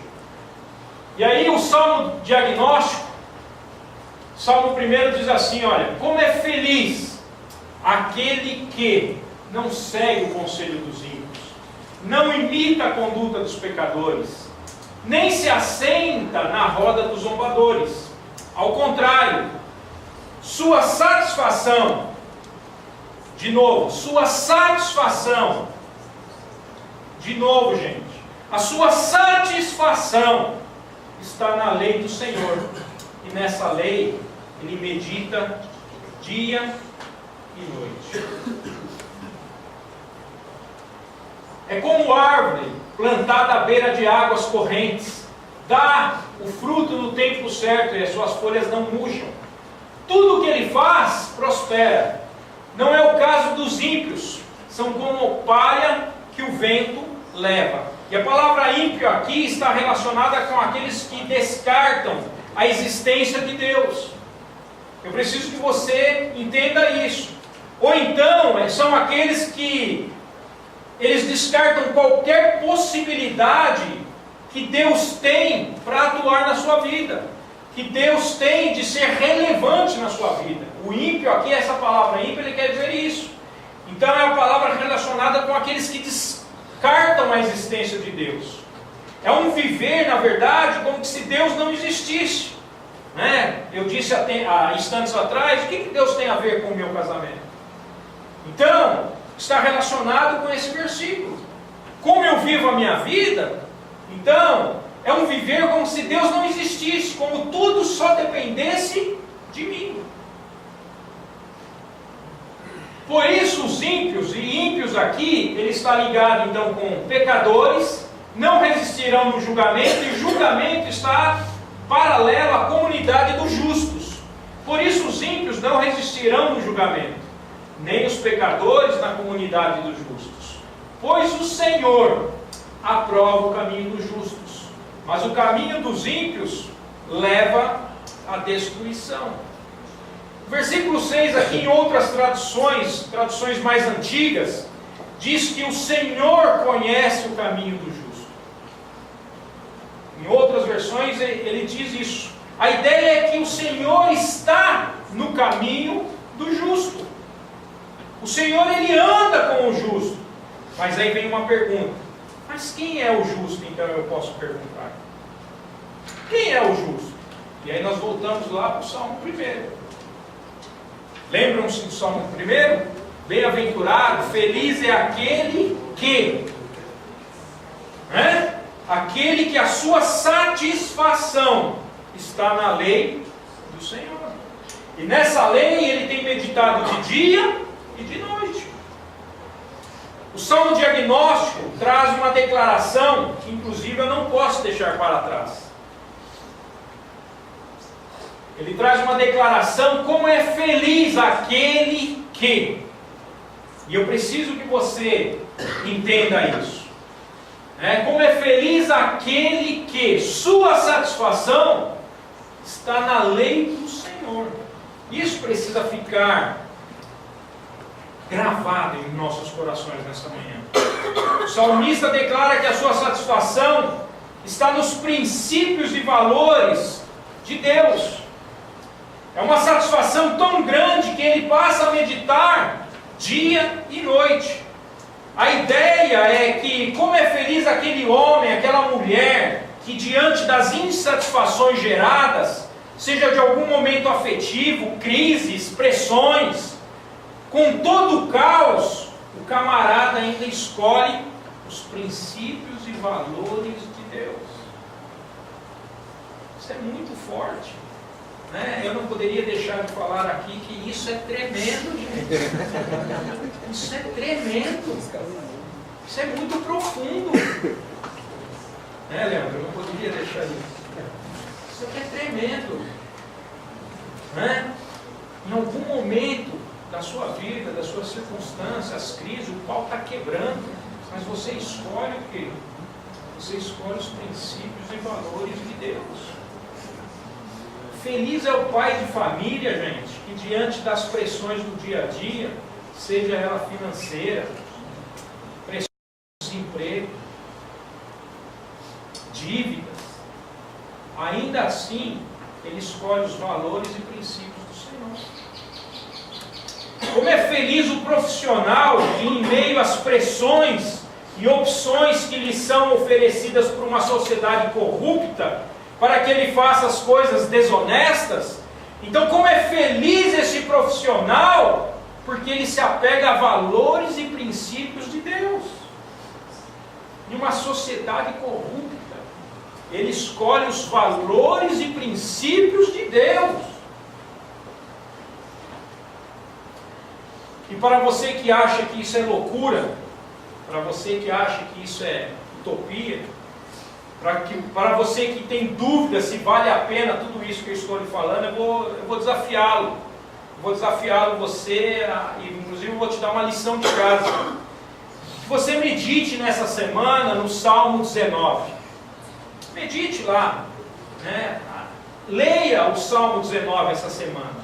E aí o salmo diagnóstico, salmo 1 diz assim, olha, como é feliz aquele que não segue o conselho dos ímpios, não imita a conduta dos pecadores, nem se assenta na roda dos zombadores. Ao contrário, sua satisfação, de novo, sua satisfação, de novo, gente, a sua satisfação está na lei do Senhor. E nessa lei, ele medita dia e noite. É como árvore plantada à beira de águas correntes, dá o fruto no tempo certo e as suas folhas não murcham. Tudo o que ele faz, prospera. Não é o caso dos ímpios, são como palha que o vento leva. E a palavra ímpio aqui está relacionada com aqueles que descartam a existência de Deus. Eu preciso que você entenda isso. Ou então, são aqueles que eles descartam qualquer possibilidade que Deus tem para atuar na sua vida, que Deus tem de ser relevante na sua vida. O ímpio aqui, essa palavra ímpio, ele quer dizer isso. Então é a palavra relacionada com aqueles que descartam a existência de Deus. É um viver, na verdade, como se Deus não existisse. Né? Eu disse há instantes atrás, o que Deus tem a ver com o meu casamento? Então, está relacionado com esse versículo. Como eu vivo a minha vida, então, é um viver como se Deus não existisse, como tudo só dependesse de mim. Por isso, os ímpios, e ímpios aqui, ele está ligado então com pecadores, não resistirão no julgamento, e o julgamento está paralelo à comunidade dos justos. Por isso, os ímpios não resistirão no julgamento, nem os pecadores na comunidade dos justos. Pois o Senhor aprova o caminho dos justos, mas o caminho dos ímpios leva à destruição. Versículo 6 aqui, em outras traduções mais antigas, diz que o Senhor conhece o caminho do justo. Em outras versões ele diz isso. A ideia é que o Senhor está no caminho do justo. O Senhor, ele anda com o justo. Mas aí vem uma pergunta. Mas quem é o justo, então eu posso perguntar? Quem é o justo? E aí nós voltamos lá para o Salmo 1. Lembram-se do Salmo 1? Bem-aventurado, feliz é aquele que... Aquele que a sua satisfação está na lei do Senhor. E nessa lei ele tem meditado de dia e de noite. O Salmo diagnóstico traz uma declaração que inclusive eu não posso deixar para trás. Ele traz uma declaração, como é feliz aquele que... E eu preciso que você entenda isso. Como é feliz aquele que sua satisfação está na lei do Senhor. Isso precisa ficar gravado em nossos corações nessa manhã. O salmista declara que a sua satisfação está nos princípios e valores de Deus. É uma satisfação tão grande que ele passa a meditar dia e noite. A ideia é que, como é feliz aquele homem, aquela mulher, que diante das insatisfações geradas, seja de algum momento afetivo, crises, pressões, com todo o caos, o camarada ainda escolhe os princípios e valores de Deus. Isso é muito forte. Eu não poderia deixar de falar aqui que isso é tremendo, gente. Isso é tremendo. Isso é muito profundo. Leandro? Eu não poderia deixar isso. Isso aqui é tremendo. Em algum momento da sua vida, das suas circunstâncias, as crises, o pau está quebrando. Mas você escolhe o quê? Você escolhe os princípios e valores de Deus. Feliz é o pai de família, gente, que diante das pressões do dia a dia, seja ela financeira, pressão de desemprego, valores e princípios do Senhor. Como é feliz o profissional que, em meio às pressões e opções que lhe são oferecidas por uma sociedade corrupta, para que ele faça as coisas desonestas. Então, como é feliz esse profissional, porque ele se apega a valores e princípios de Deus. Em uma sociedade corrupta, ele escolhe os valores e princípios de Deus. E para você que acha que isso é loucura, para você que acha que isso é utopia, para você que tem dúvida se vale a pena tudo isso que eu estou lhe falando, eu vou desafiá-lo. Vou desafiá-lo você, inclusive eu vou te dar uma lição de casa. Que você medite nessa semana no Salmo 19. Medite lá, né? Leia o Salmo 19 essa semana.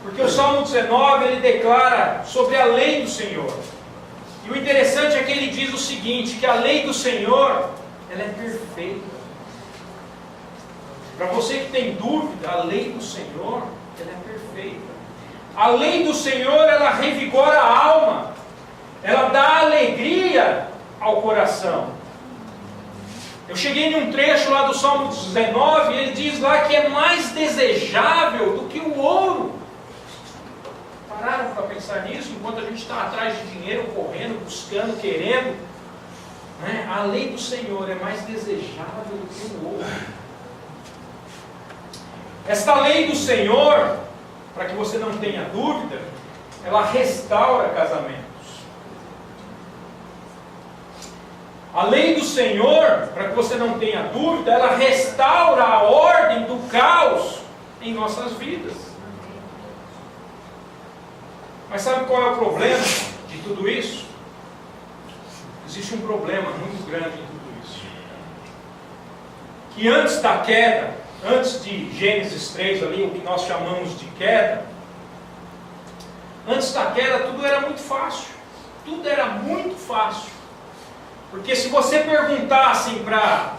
Porque o Salmo 19 ele declara sobre a lei do Senhor. E o interessante é que ele diz o seguinte, que a lei do Senhor, ela é perfeita. Para você que tem dúvida, a lei do Senhor, ela é perfeita. A lei do Senhor, ela revigora a alma. Ela dá alegria ao coração. Eu cheguei num trecho lá do Salmo 19, e ele diz lá que é mais desejável do que o ouro. Pararam para pensar nisso? Enquanto a gente está atrás de dinheiro, correndo, buscando, querendo, né? A lei do Senhor é mais desejável do que o ouro. Esta lei do Senhor, para que você não tenha dúvida, ela restaura casamentos. A lei do Senhor, para que você não tenha dúvida, ela restaura a ordem do caos em nossas vidas. Mas sabe qual é o problema de tudo isso? Existe um problema muito grande em tudo isso. Que antes da queda, antes de Gênesis 3 ali, o que nós chamamos de queda, antes da queda tudo era muito fácil. Tudo era muito fácil. Porque se você perguntasse para...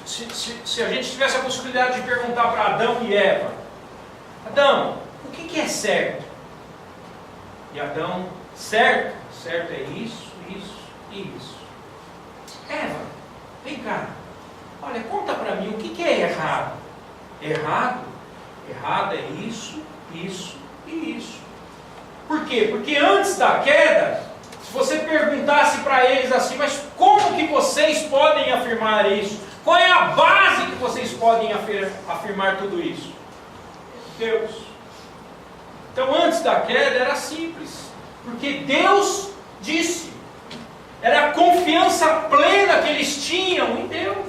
Se a gente tivesse a possibilidade de perguntar para Adão e Eva, Adão, o que é certo? E Adão, certo? Certo é isso, isso e isso. Eva, vem cá. Olha, conta para mim, o que é errado? Errado? Errado é isso, isso e isso. Por quê? Porque antes da queda, se você perguntasse para eles assim, mas como que vocês podem afirmar isso? Qual é a base que vocês podem afirmar tudo isso? Deus. Então antes da queda era simples, porque Deus disse. Era a confiança plena que eles tinham em Deus.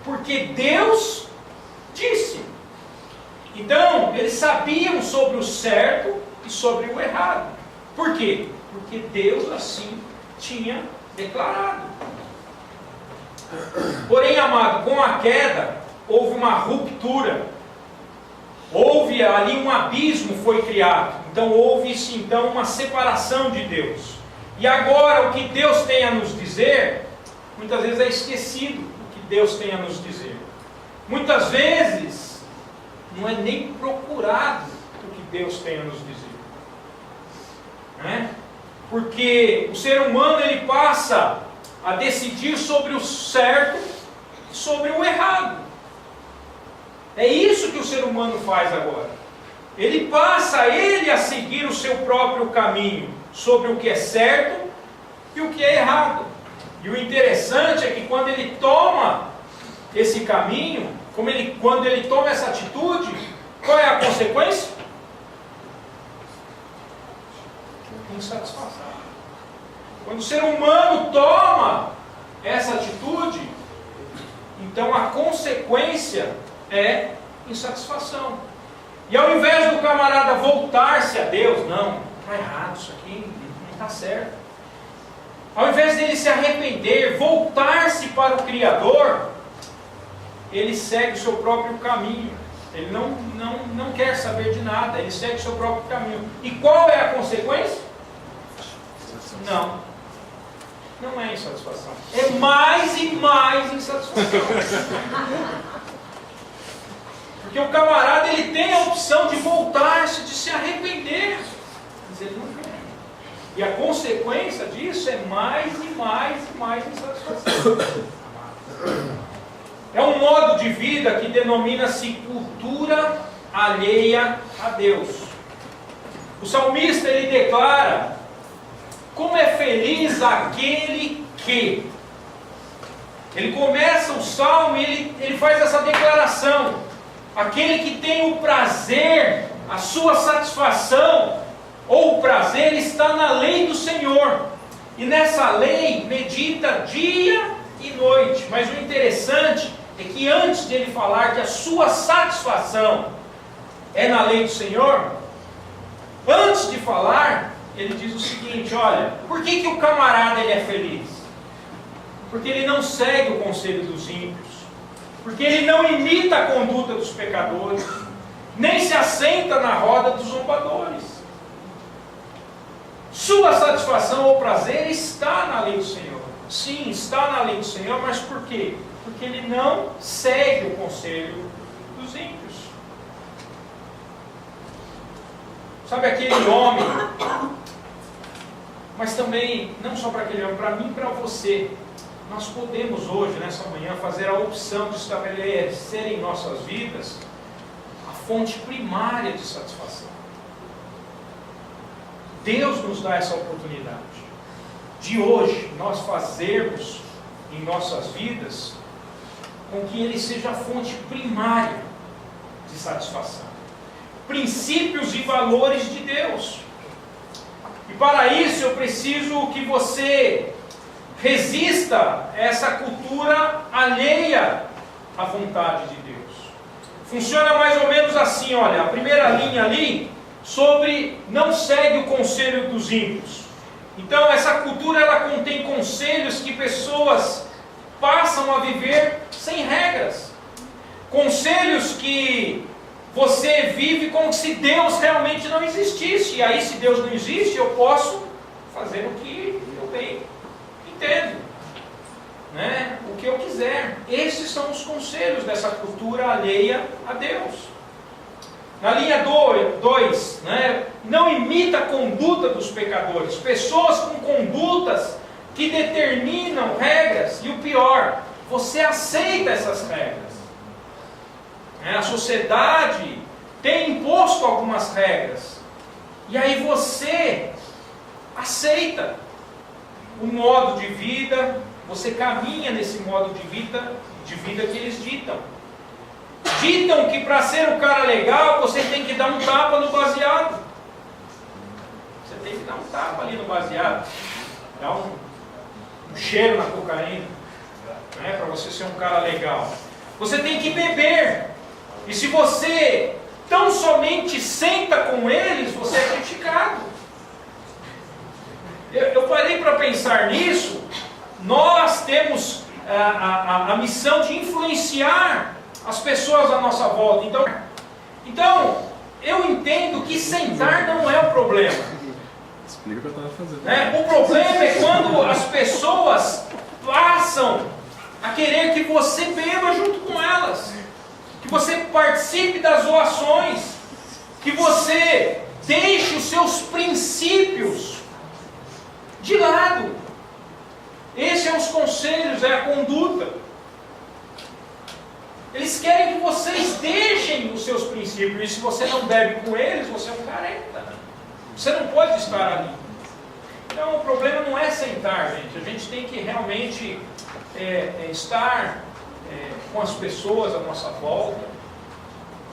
Porque Deus disse. Então, eles sabiam sobre o certo e sobre o errado. Por quê? Porque Deus assim tinha declarado. Porém, amado, com a queda, houve uma ruptura. Houve ali um abismo foi criado. Então, houve-se então uma separação de Deus. E agora, o que Deus tem a nos dizer, muitas vezes é esquecido o que Deus tem a nos dizer. Muitas vezes, não é nem procurado o que Deus tem a nos dizer. Né? Porque o ser humano, ele passa a decidir sobre o certo e sobre o errado. É isso que o ser humano faz agora. Ele passa a seguir o seu próprio caminho sobre o que é certo e o que é errado. E o interessante é que quando ele toma esse caminho, quando ele toma essa atitude, qual é a consequência? Insatisfação. Quando o ser humano toma essa atitude, então a consequência é insatisfação. E ao invés do camarada voltar-se a Deus, não, está errado isso aqui, não está certo. Ao invés dele se arrepender, voltar-se para o Criador, ele segue o seu próprio caminho. Ele não quer saber de nada, ele segue o seu próprio caminho. E qual é a consequência? Não é insatisfação. É mais e mais insatisfação. Porque o camarada ele tem a opção de voltar-se, de se arrepender, mas ele não quer. E a consequência disso é mais e mais e mais insatisfação. É um modo de vida que denomina-se cultura alheia a Deus. O salmista ele declara: como é feliz aquele que... Ele começa o salmo e ele faz essa declaração: aquele que tem o prazer, a sua satisfação, ou o prazer está na lei do Senhor, e nessa lei medita dia e noite. Mas o interessante é que antes de ele falar que a sua satisfação é na lei do Senhor, antes de falar, ele diz o seguinte: olha, por que o camarada ele é feliz? Porque ele não segue o conselho dos ímpios, porque ele não imita a conduta dos pecadores, nem se assenta na roda dos zombadores. Sua satisfação ou prazer está na lei do Senhor. Sim, está na lei do Senhor, mas por quê? Porque ele não segue o conselho dos ímpios. Sabe aquele homem, mas também, não só para aquele homem, para mim e para você, nós podemos hoje, nessa manhã, fazer a opção de estabelecer em nossas vidas a fonte primária de satisfação. Deus nos dá essa oportunidade de hoje nós fazermos em nossas vidas com que Ele seja a fonte primária de satisfação. Princípios e valores de Deus. E para isso eu preciso que você resista a essa cultura alheia à vontade de Deus. Funciona mais ou menos assim, olha, a primeira linha ali, sobre não segue o conselho dos ímpios. Então essa cultura ela contém conselhos que pessoas passam a viver sem regras. Conselhos que você vive como se Deus realmente não existisse. E aí, se Deus não existe, eu posso fazer o que eu bem entendo, né? O que eu quiser. Esses são os conselhos dessa cultura alheia a Deus. Na linha 2, né? Não imita a conduta dos pecadores. Pessoas com condutas que determinam regras. E o pior, você aceita essas regras. A sociedade tem imposto algumas regras. E aí você aceita o modo de vida, você caminha nesse modo de vida que eles ditam. Ditam que para ser um cara legal, você tem que dar um tapa no baseado. Você tem que dar um tapa ali no baseado. Dar um cheiro na cocaína. Né, para você ser um cara legal. Você tem que beber. E se você tão somente senta com eles, você é criticado. Eu parei para pensar nisso. Nós temos a missão de influenciar as pessoas à nossa volta. Então, eu entendo que sentar não é o problema. Explica o que eu estava fazendo. O problema é quando as pessoas passam a querer que você beba junto com elas, que você participe das zoações, que você deixe os seus princípios de lado. Esses são os conselhos, é a conduta. Eles querem que vocês deixem os seus princípios. E se você não bebe com eles, você é um careta. Você não pode estar ali. Então o problema não é sentar, gente. A gente tem que realmente estar com as pessoas à nossa volta.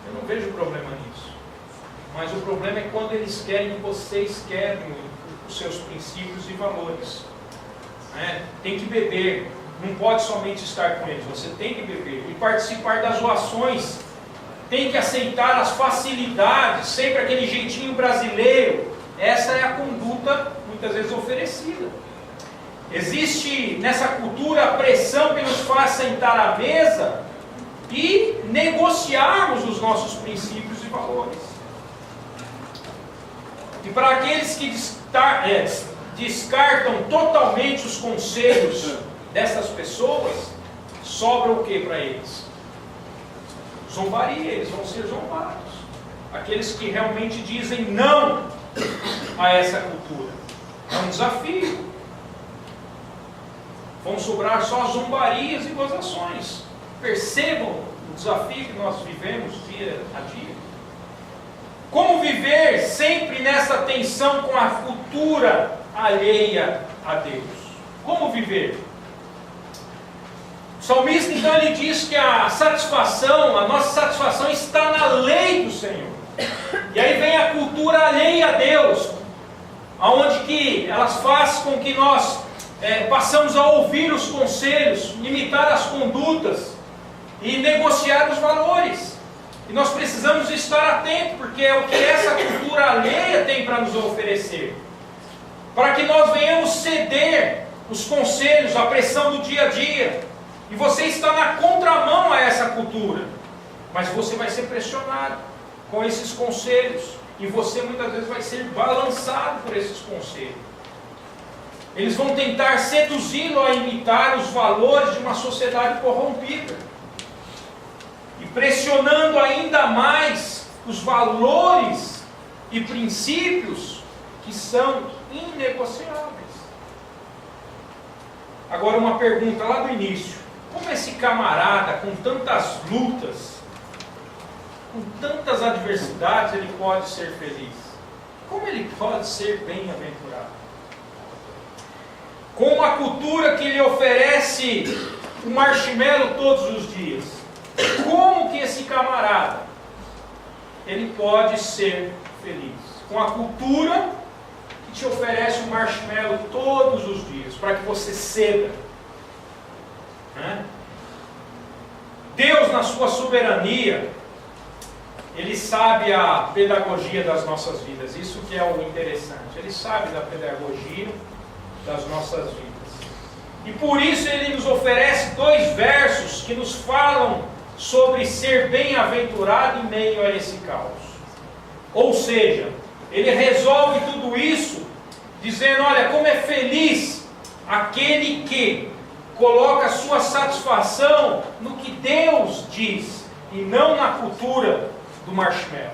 Eu não vejo problema nisso. Mas o problema é quando eles querem que vocês quebrem os seus princípios e valores. Tem que beber. Não pode somente estar com eles, você tem que beber e participar das zoações, tem que aceitar as facilidades, sempre aquele jeitinho brasileiro. Essa é a conduta muitas vezes oferecida. Existe nessa cultura a pressão que nos faz sentar à mesa e negociarmos os nossos princípios e valores. E para aqueles que descartam totalmente os conselhos dessas pessoas, sobra o que para eles? zombaria, eles vão ser zombados. Aqueles que realmente dizem não a essa cultura. É um desafio. Vão sobrar só zombarias e gozações. Percebam o desafio que nós vivemos dia a dia. Como viver sempre nessa tensão com a cultura alheia a Deus? Como viver? O salmista então ele diz que a nossa satisfação está na lei do Senhor. E aí vem a cultura alheia a Deus, aonde que elas fazem com que nós passamos a ouvir os conselhos, imitar as condutas e negociar os valores. E nós precisamos estar atentos, porque é o que essa cultura alheia tem para nos oferecer. Para que nós venhamos ceder os conselhos, a pressão do dia a dia. E você está na contramão a essa cultura. Mas você vai ser pressionado com esses conselhos. E você muitas vezes vai ser balançado por esses conselhos. Eles vão tentar seduzi-lo a imitar os valores de uma sociedade corrompida. E pressionando ainda mais os valores e princípios que são inegociáveis. Agora uma pergunta lá do início. Como esse camarada, com tantas lutas, com tantas adversidades, ele pode ser feliz? Como ele pode ser bem-aventurado? Com uma cultura que lhe oferece um marshmallow todos os dias, como que esse camarada ele pode ser feliz? Com a cultura que te oferece um marshmallow todos os dias, para que você ceda. Deus, na sua soberania, Ele sabe a pedagogia das nossas vidas. Isso que é o interessante. Ele sabe da pedagogia das nossas vidas. E por isso Ele nos oferece 2 versos que nos falam sobre ser bem-aventurado em meio a esse caos. Ou seja, Ele resolve tudo isso dizendo, olha, como é feliz aquele que coloca sua satisfação no que Deus diz, e não na cultura do marshmallow,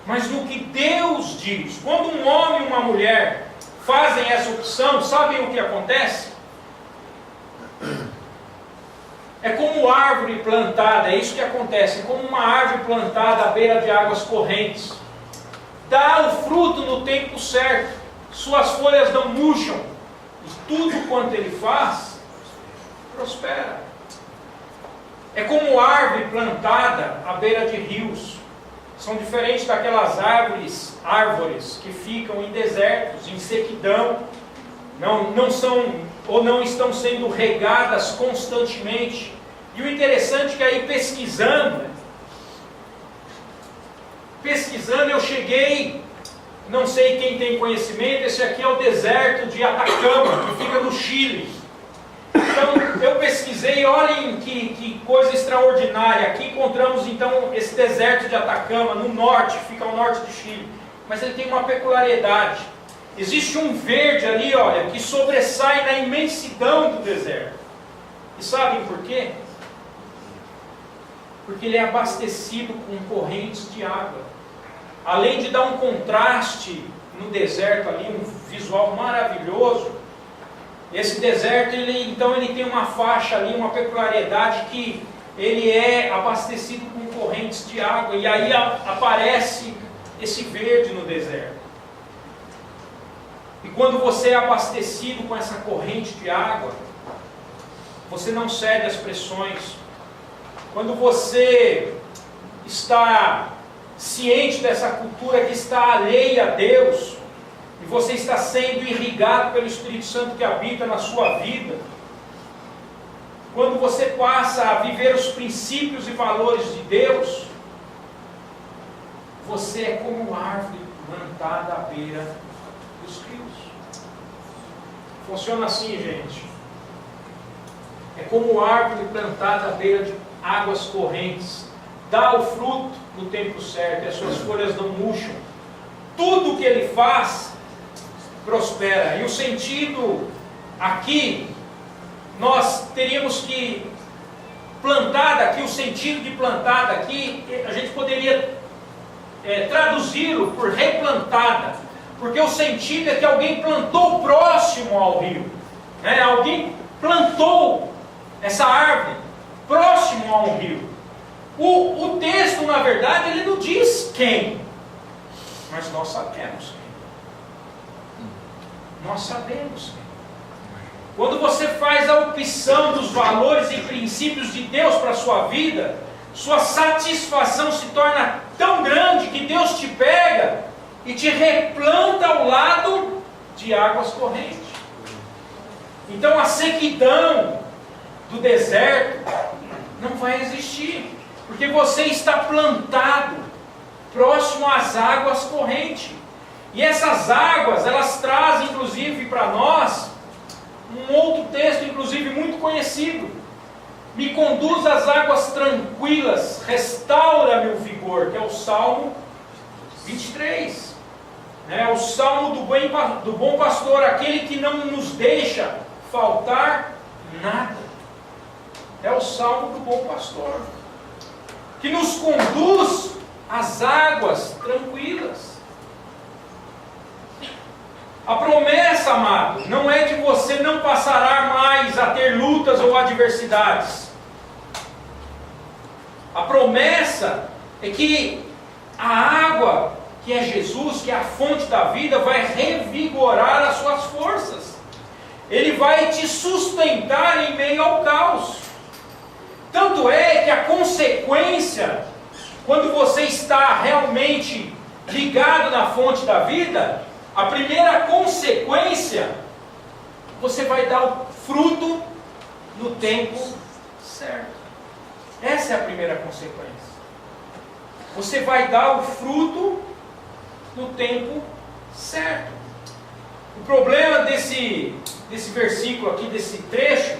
mas no que Deus diz. Quando um homem e uma mulher fazem essa opção, sabem o que acontece? É como árvore plantada, é isso que acontece, é como uma árvore plantada à beira de águas correntes. Dá o fruto no tempo certo, suas folhas não murcham, e tudo quanto ele faz, prospera. É como árvore plantada à beira de rios. São diferentes daquelas árvores que ficam em desertos, em sequidão, não são ou não estão sendo regadas constantemente. E o interessante é que aí pesquisando eu cheguei, não sei quem tem conhecimento, esse aqui é o deserto de Atacama, que fica no Chile. Então eu pesquisei, olhem que coisa extraordinária. Aqui encontramos então esse deserto de Atacama, no norte, fica ao norte do Chile. Mas ele tem uma peculiaridade. Existe um verde ali, olha, que sobressai na imensidão do deserto. E sabem por quê? Porque ele é abastecido com correntes de água. Além de dar um contraste no deserto ali, um visual maravilhoso, esse deserto, ele tem uma faixa ali, uma peculiaridade que ele é abastecido com correntes de água, e aí aparece esse verde no deserto. E quando você é abastecido com essa corrente de água, você não cede às pressões. Quando você está ciente dessa cultura que está alheia a Deus, e você está sendo irrigado pelo Espírito Santo que habita na sua vida, quando você passa a viver os princípios e valores de Deus, você é como árvore plantada à beira dos rios. Funciona assim, gente. É como árvore plantada à beira de águas correntes. Dá o fruto no tempo certo, e as suas folhas não murcham. Tudo que ele faz prospera. E o sentido aqui, nós teríamos que plantada aqui, o sentido de plantada aqui, a gente poderia traduzi-lo por replantada, porque o sentido é que alguém plantou próximo ao rio, né? Alguém plantou essa árvore próximo a um rio. O texto, na verdade, ele não diz quem, mas nós sabemos quem. Nós sabemos quem. Quando você faz a opção dos valores e princípios de Deus para a sua vida, sua satisfação se torna tão grande que Deus te pega e te replanta ao lado de águas correntes. Então a sequidão do deserto não vai existir, porque você está plantado próximo às águas correntes. E essas águas, elas trazem inclusive para nós um outro texto, inclusive muito conhecido. Me conduz às águas tranquilas, restaura-me o vigor, que é o Salmo 23. É o Salmo do bom pastor, aquele que não nos deixa faltar nada. É o Salmo do bom pastor, que nos conduz às águas tranquilas. A promessa, amado, não é de você não passará mais a ter lutas ou adversidades. A promessa é que a água, que é Jesus, que é a fonte da vida, vai revigorar as suas forças. Ele vai te sustentar em meio ao caos. Tanto é que a consequência, quando você está realmente ligado na fonte da vida, a primeira consequência, você vai dar o fruto no tempo certo. Essa é a primeira consequência. Você vai dar o fruto no tempo certo. O problema desse versículo aqui, desse trecho,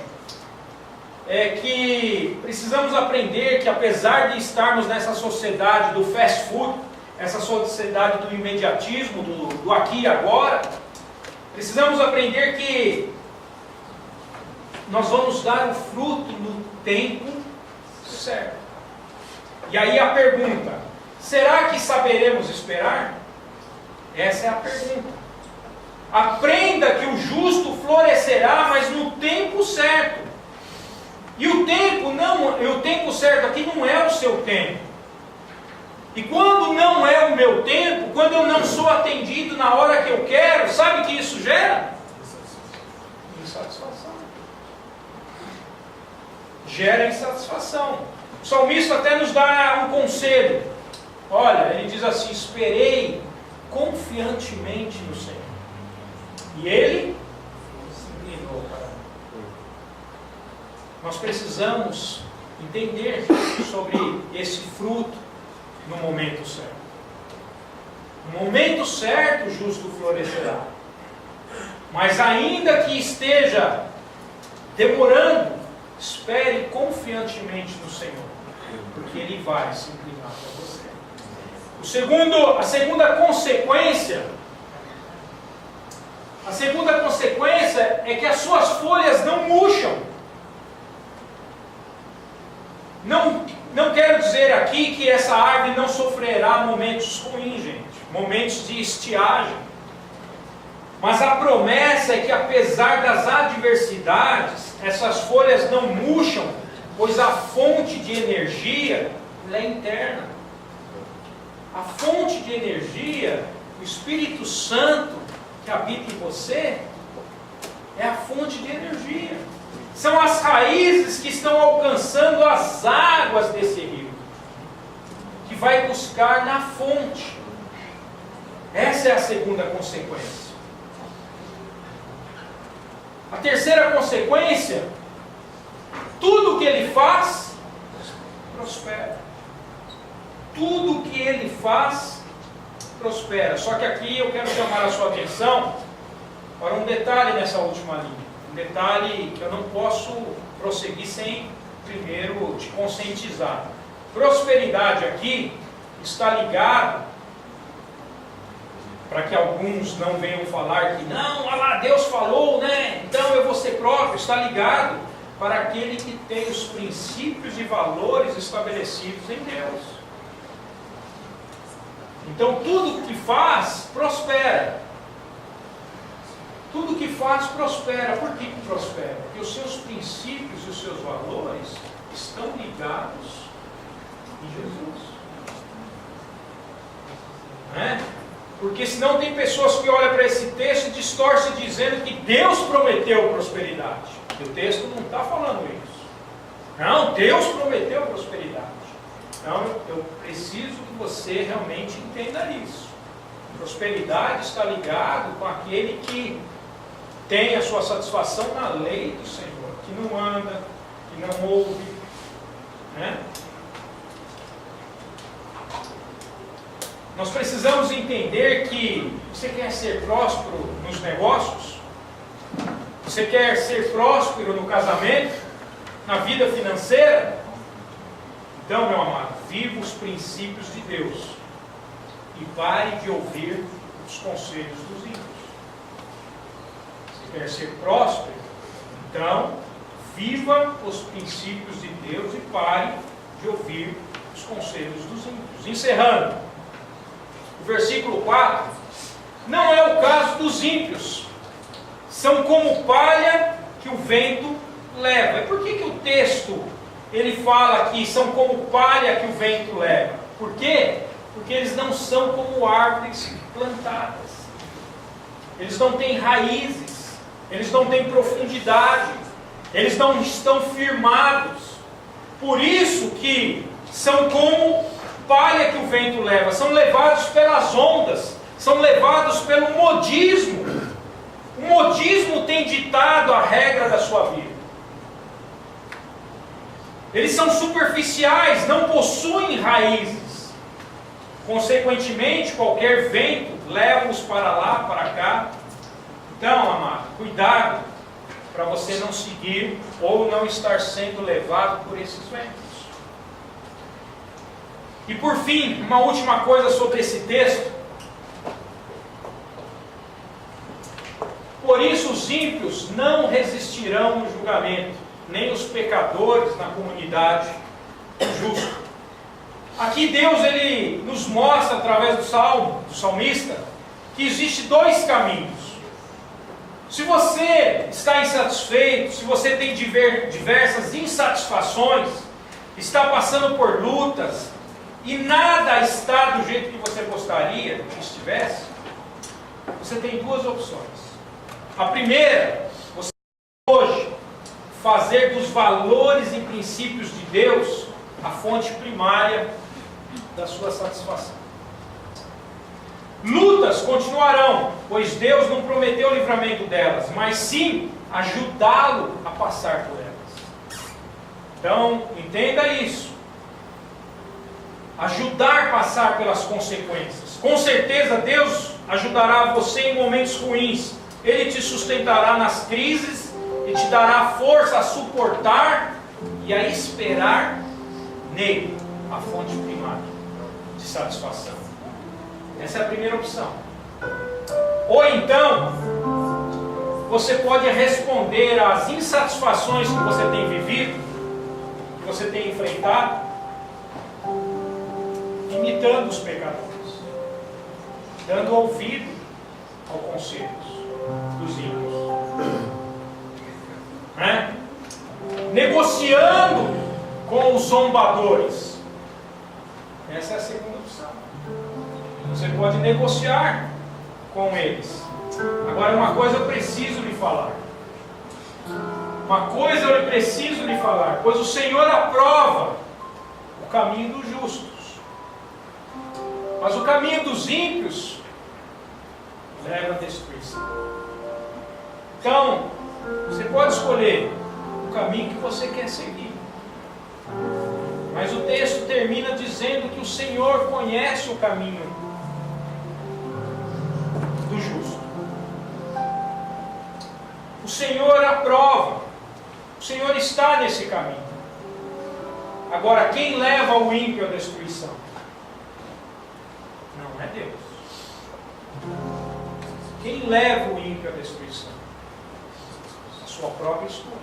é que precisamos aprender que apesar de estarmos nessa sociedade do fast food, essa sociedade do imediatismo, do aqui e agora, precisamos aprender que nós vamos dar o fruto no tempo certo. E aí a pergunta, será que saberemos esperar? Essa é a pergunta. Aprenda que o justo florescerá, mas no tempo certo. E o tempo certo aqui não é o seu tempo. E quando não é o meu tempo, quando eu não sou atendido na hora que eu quero, sabe o que isso gera? Insatisfação. Gera insatisfação. O salmista até nos dá um conselho. Olha, ele diz assim: esperei confiantemente no Senhor. E ele se inclinou para mim. Nós precisamos entender sobre esse fruto no momento certo. No momento certo o justo florescerá. Mas ainda que esteja demorando, espere confiantemente no Senhor, porque Ele vai se inclinar para você. A segunda consequência é que as suas folhas não murcham. Não quero dizer aqui que essa árvore não sofrerá momentos ruins, gente, momentos de estiagem. Mas a promessa é que apesar das adversidades, essas folhas não murcham, pois a fonte de energia é interna. A fonte de energia, o Espírito Santo que habita em você, é a fonte de energia. São as raízes que estão alcançando as águas desse rio, que vai buscar na fonte. Essa é a segunda consequência. A terceira consequência, tudo que ele faz, prospera. Tudo que ele faz, prospera. Só que aqui eu quero chamar a sua atenção para um detalhe nessa última linha. Um detalhe que eu não posso prosseguir sem primeiro te conscientizar. Prosperidade aqui está ligado, para que alguns não venham falar que não, olha lá, Deus falou, né? Então eu vou ser próprio. Está ligado para aquele que tem os princípios e valores estabelecidos em Deus. Então tudo que faz, prospera. Tudo que faz, prospera. Por que prospera? Porque os seus princípios e os seus valores estão ligados em Jesus. Não é? Porque senão tem pessoas que olham para esse texto e distorcem dizendo que Deus prometeu prosperidade. E o texto não está falando isso. Não, Deus prometeu prosperidade. Então eu preciso que você realmente entenda isso. Prosperidade está ligado com aquele que tem a sua satisfação na lei do Senhor, que não anda, que não ouve, né? Nós precisamos entender que você quer ser próspero nos negócios, você quer ser próspero no casamento, na vida financeira. Então, meu amado, viva os princípios de Deus e pare de ouvir os conselhos dos ímpios. Você quer ser próspero? Então, viva os princípios de Deus e pare de ouvir os conselhos dos ímpios. Encerrando, o versículo 4, não é o caso dos ímpios, são como palha que o vento leva. E por que o texto ele fala aqui, são como palha que o vento leva? Por quê? Porque eles não são como árvores plantadas, eles não têm raízes, eles não têm profundidade, eles não estão firmados. Por isso que são como palha que o vento leva, são levados pelas ondas, são levados pelo modismo. O modismo tem ditado a regra da sua vida. Eles são superficiais, não possuem raízes. Consequentemente, qualquer vento leva-os para lá, para cá. Então, amado, cuidado para você não seguir ou não estar sendo levado por esses ventos. E por fim, uma última coisa sobre esse texto. Por isso os ímpios não resistirão no julgamento, nem os pecadores na comunidade justa. Aqui Deus ele nos mostra através do salmista, que existe dois caminhos. Se você está insatisfeito, se você tem diversas insatisfações, está passando por lutas, e nada está do jeito que você gostaria que estivesse, você tem duas opções. A primeira, você hoje fazer dos valores e princípios de Deus a fonte primária da sua satisfação. Lutas continuarão, pois Deus não prometeu o livramento delas, mas sim ajudá-lo a passar por elas. Então, entenda isso. Ajudar a passar pelas consequências. Com certeza Deus ajudará você em momentos ruins. Ele te sustentará nas crises e te dará força a suportar e a esperar nele, a fonte primária de satisfação. Essa é a primeira opção. Ou então, você pode responder às insatisfações que você tem vivido, que você tem enfrentado, imitando os pecadores, dando ouvido aos conselhos dos ímpios, né? Negociando com os zombadores. Essa é a segunda opção. Você pode negociar com eles. Agora, uma coisa eu preciso lhe falar. Uma coisa eu preciso lhe falar, pois o Senhor aprova o caminho dos justos, mas o caminho dos ímpios leva à destruição. Então, você pode escolher o caminho que você quer seguir. Mas o texto termina dizendo que o Senhor conhece o caminho do justo. O Senhor aprova. O Senhor está nesse caminho. Agora, quem leva o ímpio à destruição? Não é Deus. Quem leva o ímpio à destruição? A sua própria escolha.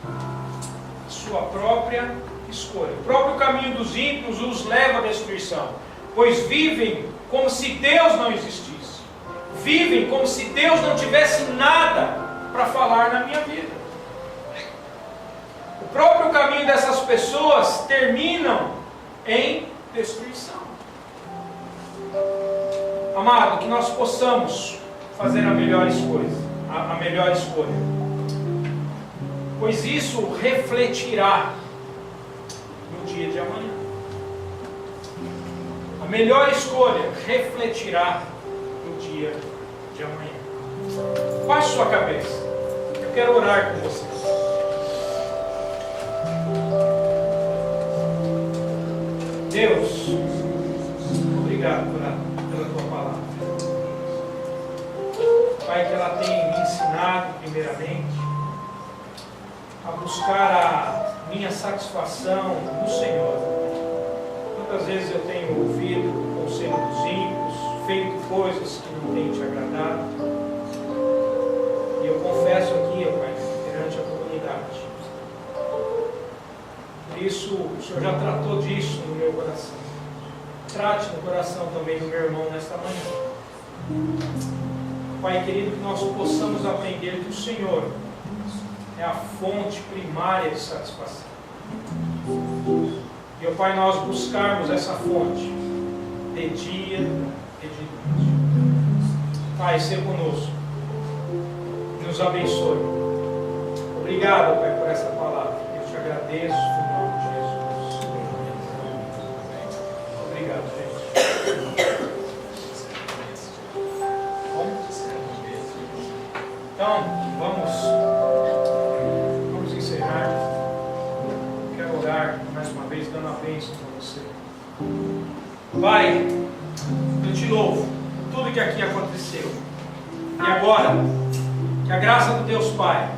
A sua própria escolha. O próprio caminho dos ímpios os leva à destruição, pois vivem como se Deus não existisse. Vivem como se Deus não tivesse nada para falar na minha vida. O próprio caminho dessas pessoas terminam em destruição. Amado, que nós possamos fazer a melhor escolha, pois isso refletirá no dia de amanhã. A melhor escolha refletirá no dia de amanhã. Baixe sua cabeça. Eu quero orar com você. Deus, obrigado pela tua palavra. Pai, que ela tem me ensinado, primeiramente, a buscar a minha satisfação no Senhor. Quantas vezes eu tenho ouvido o conselho dos ímpios, feito coisas que não têm te agradado. E eu confesso aqui, Pai, perante a comunidade. Por isso, o Senhor já tratou disso no meu coração. Trate no coração também do meu irmão nesta manhã. Pai querido, que nós possamos aprender que o Senhor é a fonte primária de satisfação. E, ó Pai, nós buscarmos essa fonte de dia e de noite. Pai, seja conosco. Nos abençoe. Obrigado, Pai, por essa palavra. Eu te agradeço em nome de Jesus. Obrigado, gente. Bom? Então, vamos encerrar. Quero orar mais uma vez, dando a bênção para você. Pai, eu te louvo por tudo que aqui aconteceu. E agora, que a graça do Deus Pai,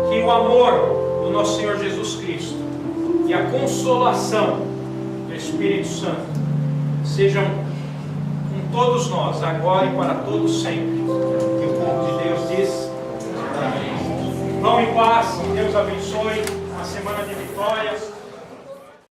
que o amor do nosso Senhor Jesus Cristo e a consolação do Espírito Santo sejam com todos nós, agora e para todos sempre. E o povo de Deus diz: amém. Vão em paz, Deus abençoe, uma semana de vitórias.